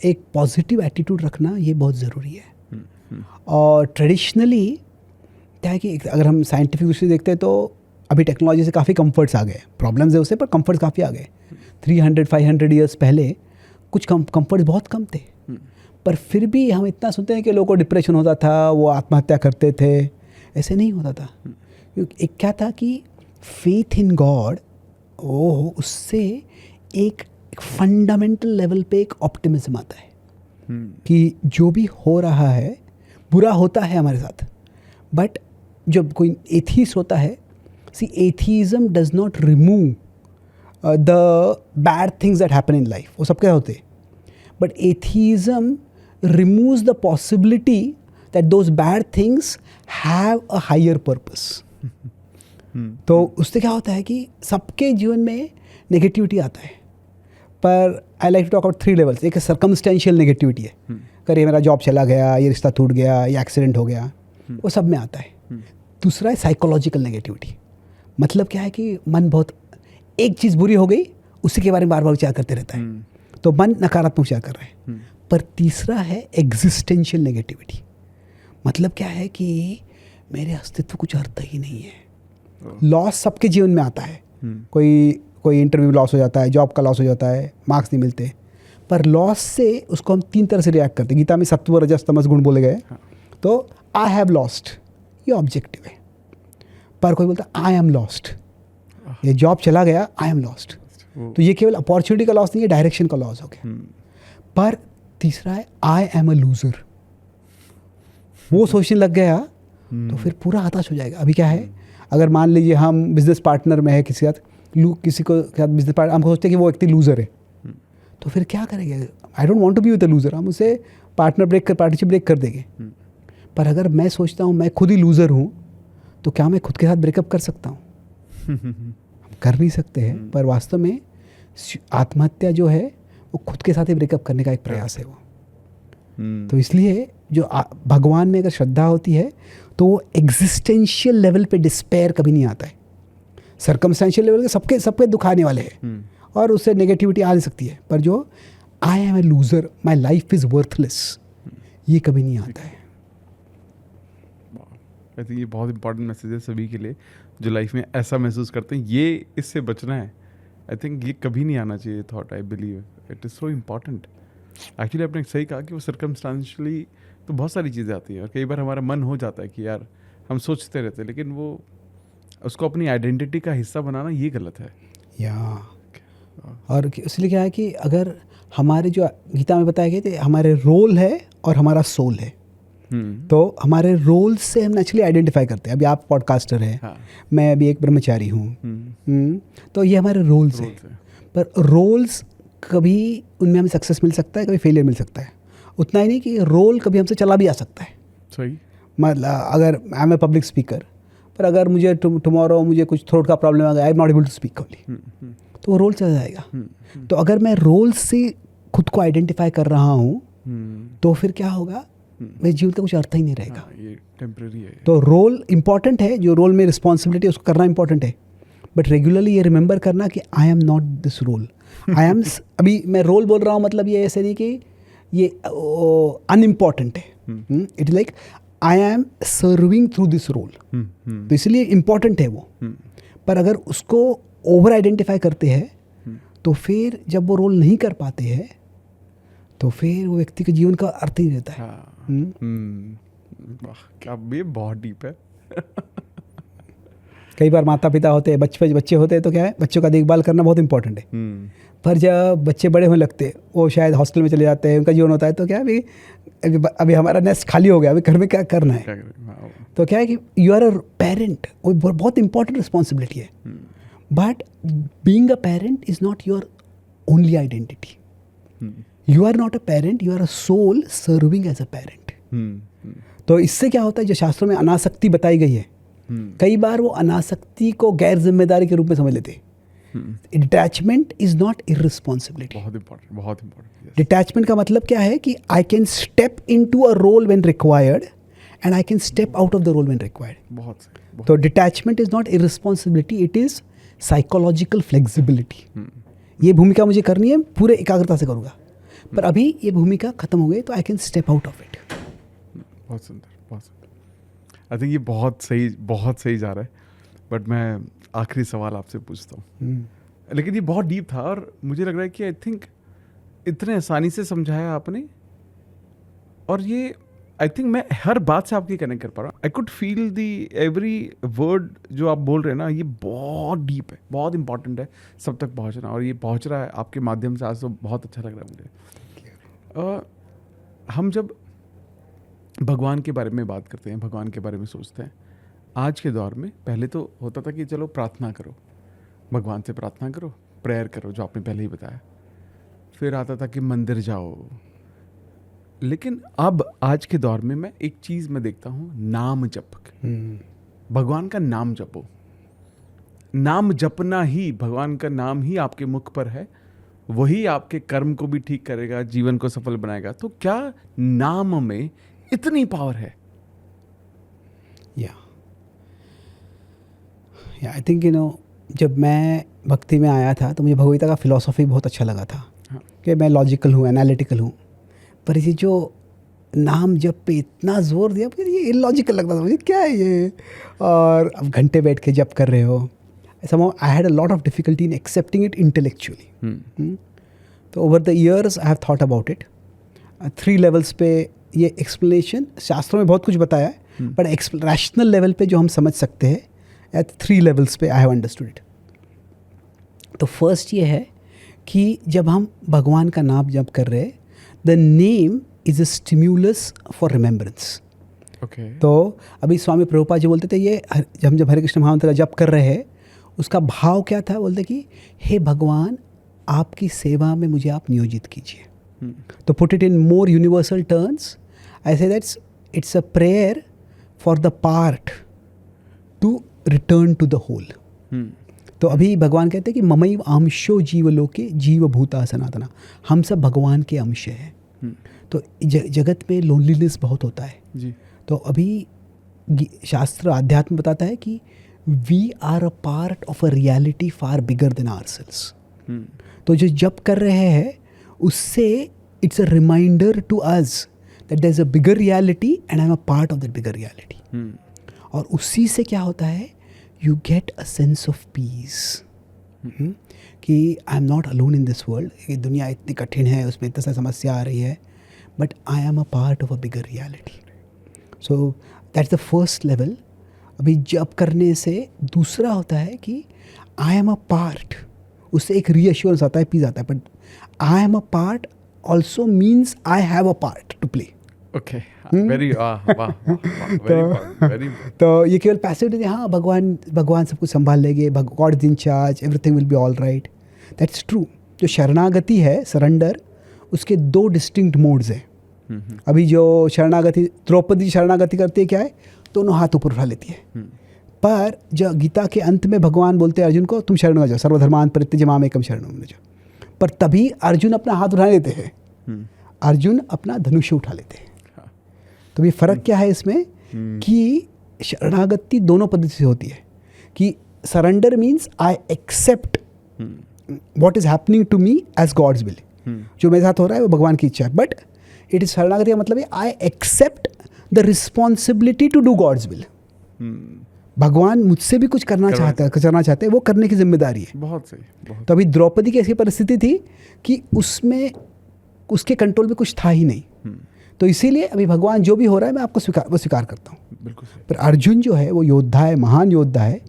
एक पॉजिटिव एटीट्यूड रखना ये बहुत ज़रूरी है। और ट्रेडिशनली क्या है कि अगर हम साइंटिफिक दृष्टि से देखते हैं तो अभी टेक्नोलॉजी से काफ़ी कंफर्ट्स आ गए, प्रॉब्लम्स है उससे, पर कंफर्ट्स काफ़ी आ गए। 300-500 ईयर्स पहले कुछ कंफर्ट्स बहुत कम थे, पर फिर भी हम इतना सुनते हैं कि लोगों को डिप्रेशन होता था, वो आत्महत्या करते थे। ऐसे नहीं होता था, क्योंकि एक क्या था कि फेथ इन गॉड, उससे एक फंडामेंटल लेवल पे एक ऑप्टिमिज्म आता है कि जो भी हो रहा है बुरा होता है हमारे साथ, बट जब कोई एथीस्ट होता है, see atheism does not remove the bad things that happen in life, वो सबके होते, but atheism removes the possibility that those bad things have a higher purpose. तो उससे क्या होता है कि सबके जीवन में नेगेटिविटी आता है, पर I like to talk about 3 levels. एक सर्कमस्टेंशियल नेगेटिविटी है, अगर ये मेरा जॉब चला गया, ये रिश्ता टूट गया, ये एक्सीडेंट हो गया, वो सब में आता है। दूसरा है साइकोलॉजिकल नेगेटिविटी, मतलब क्या है कि मन बहुत, एक चीज़ बुरी हो गई उसी के बारे में बार बार विचार करते रहता है, तो मन नकारात्मक विचार कर रहा है। पर तीसरा है एग्जिस्टेंशियल नेगेटिविटी, मतलब क्या है कि मेरे अस्तित्व कुछ अर्थ ही नहीं है। लॉस सबके जीवन में आता है, कोई इंटरव्यू लॉस हो जाता है, जॉब का लॉस हो जाता है, मार्क्स नहीं मिलते, पर लॉस से उसको हम 3 तरह से रिएक्ट करते हैं। गीता में सत्व रजस तमस गुण बोले गए। तो आई हैव लॉस्ट, ये ऑब्जेक्टिव है, पर कोई बोलता आई एम लॉस्ट, ये जॉब चला गया, आई एम लॉस्ट, तो ये केवल अपॉर्चुनिटी का लॉस नहीं है, डायरेक्शन का लॉस हो गया। पर तीसरा है आई एम अ लूजर, वो सोचने लग गया तो फिर पूरा हताश हो जाएगा। अभी क्या है, अगर मान लीजिए हम बिजनेस पार्टनर में है किसी के साथ बिजनेस पार्टनर, हम सोचते हैं कि वो व्यक्ति लूजर है, तो फिर क्या करेंगे, I don't want to be with a loser, हम उसे पार्टनरशिप ब्रेक कर देंगे। पर अगर मैं सोचता हूँ मैं खुद ही लूजर हूँ, तो क्या मैं खुद के साथ ब्रेकअप कर सकता हूँ? हम कर नहीं सकते हैं, पर वास्तव में आत्महत्या जो है वो खुद के साथ ही ब्रेकअप करने का एक प्रयास है वो। तो इसलिए जो भगवान में अगर श्रद्धा होती है तो वो एग्जिस्टेंशियल लेवल पे डिस्पेयर कभी नहीं आता है। सर्कमस्टेंशियल लेवल के सबके दुखाने वाले हैं और उससे नेगेटिविटी आ नहीं सकती है, पर जो I am a loser, my life is worthless, ये कभी नहीं आता है। आई थिंक ये बहुत इंपॉर्टेंट मैसेज है सभी के लिए जो लाइफ में ऐसा महसूस करते हैं, ये इससे बचना है। आई थिंक ये कभी नहीं आना चाहिए thought, I believe it is so important. Actually आपने सही कहा कि वो सर्कमस्टांशियली तो बहुत सारी चीज़ें आती हैं और कई बार हमारा मन हो जाता है कि यार हम सोचते रहते हैं, लेकिन वो उसको अपनी आइडेंटिटी का हिस्सा बनाना ये गलत है। और इसलिए क्या है कि अगर हमारे जो गीता में बताया गया थे हमारे रोल है और हमारा सोल है, तो हमारे रोल्स से हम नेचुरली आइडेंटिफाई करते हैं. अभी आप पॉडकास्टर हैं, हाँ. मैं अभी एक ब्रह्मचारी हूँ. तो ये हमारे रोल्स हैं. पर रोल्स कभी उनमें हमें सक्सेस मिल सकता है, कभी फेलियर मिल सकता है. उतना ही नहीं कि रोल कभी हमसे चला भी आ सकता है. सही. मतलब अगर I am a public speaker, पर अगर मुझे टुमारो मुझे कुछ थ्रोट का प्रॉब्लम आ गया, I am not able to speak only, तो वो रोल चला जाएगा. तो अगर मैं रोल से खुद को आइडेंटिफाई कर रहा हूँ तो फिर क्या होगा, मेरे जीवन का कुछ अर्थ ही नहीं रहेगा. ये टेम्परेरी है. तो रोल इंपॉर्टेंट है, जो रोल में रिस्पॉन्सिबिलिटी उसको करना इंपॉर्टेंट है, बट रेगुलरली ये रिमेंबर करना कि I am not this role. I am अभी मैं रोल बोल रहा हूँ, मतलब ये ऐसे नहीं कि ये अनइम्पॉर्टेंट है. It is like I am serving through this role, तो इसलिए इम्पॉर्टेंट है वो. पर अगर उसको ओवर आइडेंटिफाई करते हैं तो फिर जब वो रोल नहीं कर पाते हैं तो फिर वो व्यक्ति के जीवन का अर्थ ही रहता है. वाह, क्या ये बहुत डीप है. कई बार माता पिता होते हैं, बच्चे होते हैं, तो क्या है, बच्चों का देखभाल करना बहुत इंपॉर्टेंट है. पर जब बच्चे बड़े होने लगते हैं, वो शायद हॉस्टल में चले जाते हैं, उनका जीवन होता है, तो क्या है, अभी हमारा नेस्ट खाली हो गया, अभी घर में क्या करना है. तो क्या है कि यू आर अ पेरेंट, वो बहुत इंपॉर्टेंट रिस्पॉन्सिबिलिटी है. But being a parent is not your only identity. You are not a parent, you are a soul serving as a parent. तो इससे क्या होता है, जो शास्त्रों में अनासक्ति बताई गई है, कई बार वो अनासक्ति को गैर जिम्मेदारी के रूप में समझ लेते हैं. Detachment is not irresponsibility. बहुत इंपॉर्टेंट. डिटैचमेंट का मतलब क्या है कि I can step into a role when required and I can step out of the role when required. तो detachment is not irresponsibility, it is psychological flexibility. ये भूमिका मुझे करनी है, पूरे एकाग्रता से करूँगा, पर अभी ये भूमिका खत्म हो गई, तो आई can step out of it. बहुत सुंदर. आई थिंक ये बहुत सही जा रहा है. बट मैं आखिरी सवाल आपसे पूछता हूँ, लेकिन ये बहुत डीप था और मुझे लग रहा है कि आई थिंक इतने आसानी से समझाया आपने, और ये आई थिंक मैं हर बात से आपकी कनेक्ट कर पा रहा हूँ. I could feel the every word जो आप बोल रहे हैं ना, ये बहुत डीप है, बहुत इंपॉर्टेंट है सब तक पहुँचना, और ये पहुँच रहा है आपके माध्यम से आज. तो बहुत अच्छा लग रहा है मुझे. हम जब भगवान के बारे में बात करते हैं, भगवान के बारे में सोचते हैं, आज के दौर में पहले तो होता था कि चलो प्रार्थना करो, भगवान से प्रार्थना करो, प्रेयर करो, जो आपने पहले ही बताया. फिर आता था कि मंदिर जाओ. लेकिन अब आज के दौर में मैं एक चीज़ मैं देखता हूँ, नाम जप. भगवान का नाम जपो. नाम जपना ही, भगवान का नाम ही आपके मुख पर है, वही आपके कर्म को भी ठीक करेगा, जीवन को सफल बनाएगा. तो क्या नाम में इतनी पावर है? या आई थिंक जब मैं भक्ति में आया था तो मुझे भगवद गीता का फिलॉसफी बहुत अच्छा लगा था. कि मैं लॉजिकल हूँ, एनालिटिकल हूँ, पर ये जो नाम जप पे इतना जोर दिया, फिर ये इलॉजिकल लगता था मुझे, क्या है ये, और अब घंटे बैठ के जप कर रहे हो. somehow I had a lot of difficulty in accepting it intellectually. तो over the years I have thought about it. 3 levels पे ये explanation शास्त्रों में बहुत कुछ बताया है, but rational level पे जो हम समझ सकते हैं, at 3 levels पे I have understood it. तो first ये है कि जब हम भगवान का नाम जप कर रहे हैं, the name is a stimulus for remembrance. Okay. तो अभी स्वामी प्रभुपाद जी बोलते थे, ये जब हरे कृष्ण महामंत्र का जप कर रहे हैं, उसका भाव क्या था, बोलते कि हे भगवान, आपकी सेवा में मुझे आप नियोजित कीजिए. तो put it in more universal terms, I say that's it's a prayer for the part to return to the whole. तो अभी भगवान कहते हैं कि ममैव अंशो जीवलोके जीवभूता सनातना, हम सब भगवान के अंश हैं. तो जगत में लोनलीनेस बहुत होता है जी. तो अभी शास्त्र अध्यात्म बताता है कि we are a part of a reality far bigger than ourselves. तो जो जप कर रहे हैं उससे it's a reminder to us that there is a bigger reality and I am a part of that bigger reality. और उसी से क्या होता है, you get a sense of peace कि I am not alone in this world. ये दुनिया इतनी कठिन है, उसमें इतनी सारी समस्या आ रही है, but I am a part of a bigger reality. So that's the first level. अभी जप करने से दूसरा होता है कि आई एम अ पार्ट, उससे एक रीअश्योरेंस आता है, पीस आता है, but I am a part also means I have a part two play. Okay, very वाह, वेरी तो ये केवल पैसिव, हाँ भगवान सब कुछ संभाल लेंगे, God is in charge, everything will be all right, that's true. जो शरणागति है, सरेंडर, उसके 2 डिस्टिंक्ट मोड्स हैं। अभी जो शरणागति, द्रौपदी शरणागति करती है क्या है, दोनों हाथ ऊपर उठा लेती है। पर जो गीता के अंत में भगवान बोलते हैं अर्जुन को, तुम शरण में जाओ, सर्वधर्मान परित्यज्य माम एकम शरणं व्रज। पर तभी अर्जुन अपना हाथ उठा लेते हैं, अर्जुन अपना धनुष उठा लेते हैं। तो ये फर्क क्या है इसमें कि शरणागति दोनों पद्धति से होती है, कि surrender means I accept what is happening to me as God's will, जो मेरे साथ हो रहा है वो भगवान की इच्छा है। बट इट इज शरणागति का मतलब है I accept the responsibility to do God's will. भगवान मुझसे भी कुछ करना चाहते हैं, वो करने की जिम्मेदारी है। बहुत सही। तो अभी द्रौपदी की ऐसी परिस्थिति थी कि उसमें उसके कंट्रोल में कुछ था ही नहीं, तो इसीलिए अभी भगवान जो भी हो रहा है मैं आपको स्वीकार करता हूँ। बिल्कुल सही। पर अर्जुन जो है वो योद्धा है, महान योद्धा है,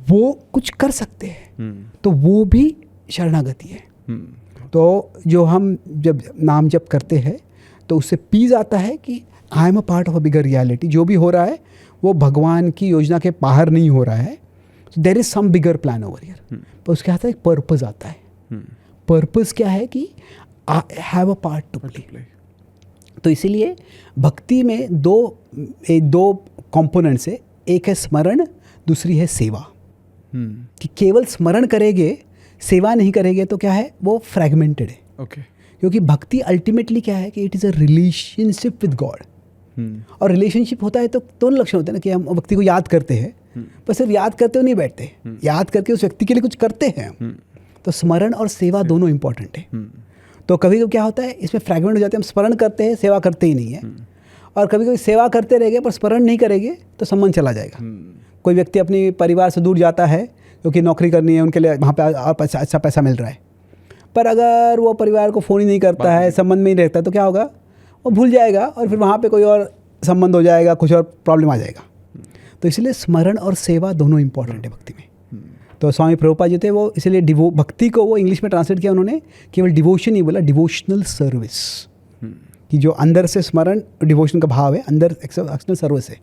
वो कुछ कर सकते हैं, तो वो भी शरणागति है। तो जो हम जब नाम जप करते हैं तो उससे पीस आता है कि I am a part of a bigger reality, जो भी हो रहा है वो भगवान की योजना के बाहर नहीं हो रहा है, there is some bigger plan over here. पर उसके हाथ एक पर्पस आता है। पर्पस क्या है कि I have a part two play. तो इसीलिए भक्ति में दो कंपोनेंट्स है, एक है स्मरण, दूसरी है सेवा। कि केवल स्मरण करेंगे, सेवा नहीं करेंगे तो क्या है, वो फ्रैगमेंटेड है। ओके। क्योंकि भक्ति अल्टीमेटली क्या है कि it is a relationship with God. और रिलेशनशिप होता है तो दोनों लक्षण होते हैं ना, कि हम व्यक्ति को याद करते हैं, पर सिर्फ याद करते हुए नहीं बैठते, याद करके उस व्यक्ति के लिए कुछ करते हैं। तो स्मरण और सेवा दोनों इंपॉर्टेंट है। तो कभी कभी क्या होता है, इसमें फ्रैगमेंट हो जाते हैं, हम स्मरण करते हैं, सेवा करते ही नहीं है। और कभी कभी सेवा करते रहेंगे पर स्मरण नहीं करेंगे तो संबंध चला जाएगा। कोई व्यक्ति अपने परिवार से दूर जाता है क्योंकि नौकरी करनी है, उनके लिए वहाँ पे और अच्छा पैसा मिल रहा है, पर अगर वो परिवार को फ़ोन ही नहीं करता है, संबंध में ही रहता है, तो क्या होगा, वो भूल जाएगा और फिर वहाँ पे कोई और संबंध हो जाएगा, कुछ और प्रॉब्लम आ जाएगा। तो इसलिए स्मरण और सेवा दोनों इंपॉर्टेंट है भक्ति में। तो स्वामी प्रभुपाद जी थे, वो इसलिए भक्ति को वो इंग्लिश में ट्रांसलेट किया उन्होंने, केवल डिवोशन नहीं बोला, डिवोशनल सर्विस। कि जो अंदर से स्मरण डिवोशन का भाव है, अंदर एक्सटर्नल सर्विस है।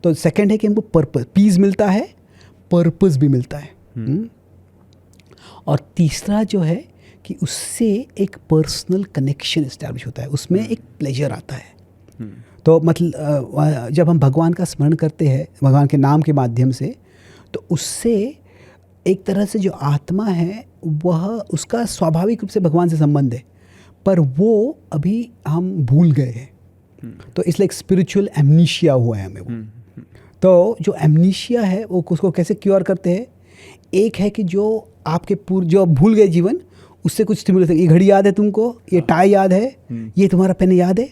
तो सेकंड है कि हमको पर्पस, पीस मिलता है, पर्पस भी मिलता है। और तीसरा जो है कि उससे एक पर्सनल कनेक्शन इस्टेब्लिश होता है, उसमें एक प्लेजर आता है। तो मतलब जब हम भगवान का स्मरण करते हैं भगवान के नाम के माध्यम से, तो उससे एक तरह से जो आत्मा है वह, उसका स्वाभाविक रूप से भगवान से संबंध है, पर वो अभी हम भूल गए हैं। तो इसलिए एक स्पिरिचुअल एमनीशिया हुआ है हमें वो। तो जो एमनीशिया है वो उसको कैसे क्योर करते हैं, एक है कि जो आपके जो भूल गए जीवन, उससे कुछ स्टिमुलेट, ये घड़ी याद है तुमको, ये टाई याद है, ये तुम्हारा पेन याद है,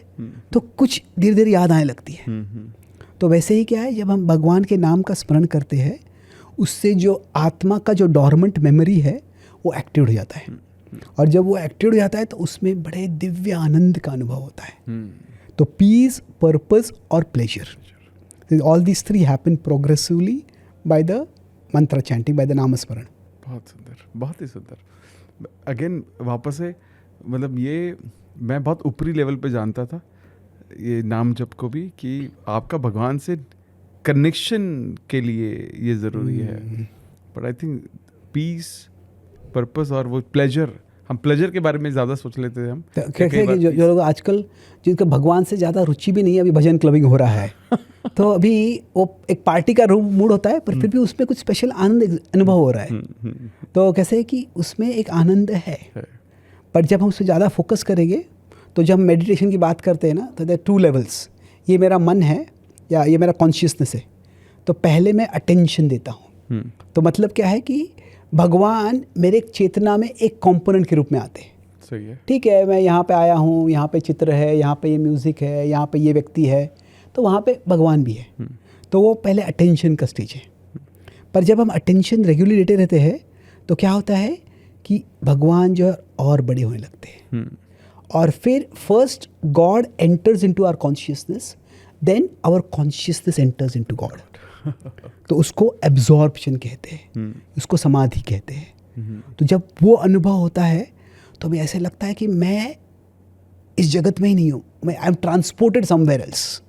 तो कुछ धीरे धीरे याद आने लगती है। तो वैसे ही क्या है, जब हम भगवान के नाम का स्मरण करते हैं, उससे जो आत्मा का जो डॉर्मेंट मेमोरी है वो एक्टिव हो जाता है। और जब वो एक्टिव हो जाता है तो उसमें बड़े दिव्य आनंद का अनुभव होता है। तो पीस, पर्पस और pleasure, all these three happen progressively by the मंत्र चैंटिंग, बाय द नाम स्मरण। बहुत सुंदर, बहुत ही सुंदर। अगेन वापस से, मतलब ये मैं बहुत ऊपरी लेवल पे जानता था ये नाम जप को भी, कि आपका भगवान से कनेक्शन के लिए ये ज़रूरी है। But I think peace, purpose और वो प्लेजर, हम प्लेजर के बारे में ज़्यादा सोच लेते हैं हम। कैसे कि जो लोग आजकल जिनका भगवान से ज़्यादा रुचि भी नहीं है, अभी भजन क्लबिंग हो रहा है तो अभी वो एक पार्टी का मूड होता है, पर फिर भी उसमें कुछ स्पेशल आनंद अनुभव हो रहा है। तो कैसे है कि उसमें एक आनंद है, पर जब हम उससे ज़्यादा फोकस करेंगे, तो जब हम मेडिटेशन की बात करते हैं ना, तो देयर 2 लेवल्स, ये मेरा मन है या ये मेरा कॉन्शियसनेस है। तो पहले मैं अटेंशन देता हूँ। तो मतलब क्या है कि भगवान मेरे चेतना में एक कंपोनेंट के रूप में आते हैं। सही है, ठीक है, मैं यहाँ पे आया हूँ, यहाँ पे चित्र है, यहाँ पे ये म्यूज़िक है, यहाँ पे ये व्यक्ति है, तो वहाँ पे भगवान भी है। तो वो पहले अटेंशन का स्टेज है। पर जब हम अटेंशन रेगुलर लेते रहते हैं तो क्या होता है कि भगवान जो है और बड़े होने लगते हैं। और फिर first God enters into our consciousness, then our consciousness enters into God. तो उसको एब्जॉर्प्शन कहते हैं, उसको समाधि कहते हैं। तो जब वो अनुभव होता है तो हमें ऐसे लगता है कि मैं इस जगत में ही नहीं हूँ, मैं I am transported somewhere else.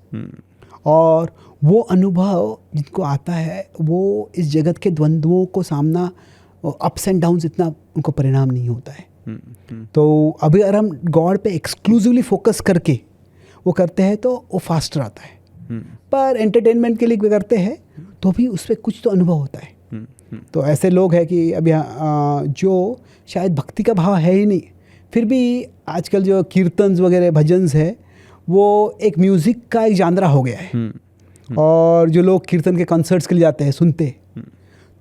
और वो अनुभव जिनको आता है वो इस जगत के द्वंद्वों को सामना, अप्स एंड डाउन्स इतना उनको परिणाम नहीं होता है। तो अभी अगर हम गॉड पे एक्सक्लूसिवली फोकस करके वो करते हैं तो वो फास्टर आता है, पर एंटरटेनमेंट के लिए भी करते हैं तो भी उस पर कुछ तो अनुभव होता है। तो ऐसे लोग हैं कि अभी जो शायद भक्ति का भाव है ही नहीं, फिर भी आजकल जो कीर्तन्स वगैरह भजन्स है वो एक म्यूज़िक का एक जानरा हो गया है। और जो लोग कीर्तन के कॉन्सर्ट्स के लिए जाते हैं, सुनते हैं,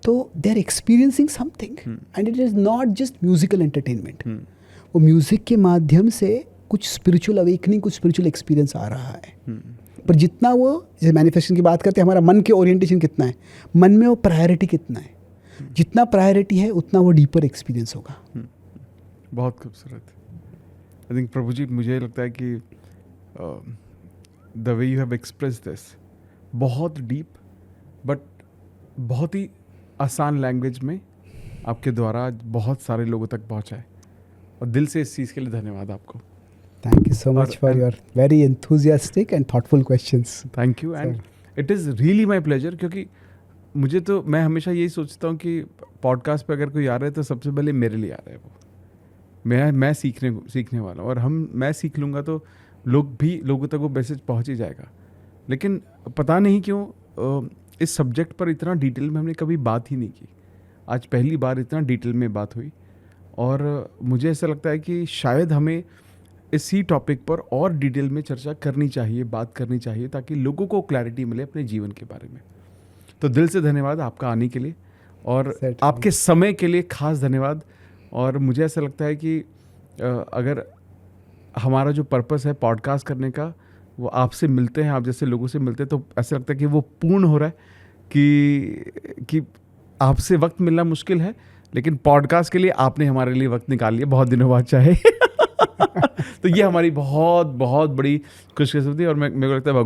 तो they are experiencing something and it is not just musical entertainment. वो म्यूज़िक के माध्यम से कुछ स्पिरिचुअल अवेकनिंग, कुछ स्पिरिचुअल एक्सपीरियंस आ रहा है। पर जितना वो, जैसे मैनिफेस्टेशन की बात करते हैं, हमारा मन के ओरिएंटेशन कितना है, मन में वो प्रायोरिटी कितना है, जितना प्रायोरिटी है उतना वो डीपर एक्सपीरियंस होगा। बहुत खूबसूरत। आई थिंक प्रभु जी, मुझे लगता है कि the way you have express this बहुत डीप बट बहुत ही आसान लैंग्वेज में आपके द्वारा बहुत सारे लोगों तक पहुंचा है, और दिल से इस चीज़ के लिए धन्यवाद आपको। Thank you so much for your very enthusiastic and thoughtful questions. Thank you and it is really my pleasure, क्योंकि मुझे तो, मैं हमेशा यही सोचता हूँ कि पॉडकास्ट पे अगर कोई आ रहा है तो सबसे पहले मेरे लिए आ रहा है वो, मैं सीखने वाला हूँ, और मैं सीख लूँगा तो लोगों तक वो मैसेज पहुँच ही जाएगा। लेकिन पता नहीं क्यों इस सब्जेक्ट पर इतना डिटेल में हमने कभी बात ही नहीं की। आज पहली बार इतना डिटेल में बात हुई, और मुझे ऐसा लगता है कि शायद हमें इसी टॉपिक पर और डिटेल में चर्चा करनी चाहिए, बात करनी चाहिए, ताकि लोगों को क्लैरिटी मिले अपने जीवन के बारे में। तो दिल से धन्यवाद आपका आने के लिए, और आपके समय के लिए खास धन्यवाद। और मुझे ऐसा लगता है कि अगर हमारा जो पर्पस है पॉडकास्ट करने का, वो आपसे मिलते हैं, आप जैसे लोगों से मिलते हैं, तो ऐसा लगता है कि वो पूर्ण हो रहा है, कि आपसे वक्त मिलना मुश्किल है, लेकिन पॉडकास्ट के लिए आपने हमारे लिए वक्त निकाल लिया, बहुत दिनों बाद चाहे। तो ये हमारी बहुत बहुत बड़ी खुशकिस्मती, और मेरे को लगता है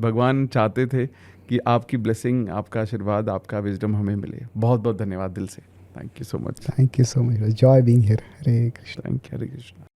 भगवान चाहते थे कि आपकी ब्लेसिंग, आपका आशीर्वाद, आपका विजडम हमें मिले। बहुत बहुत धन्यवाद दिल से। Thank you so much. Thank you so much. Joy being here. Hare Krishna. Thank you. Hare Krishna.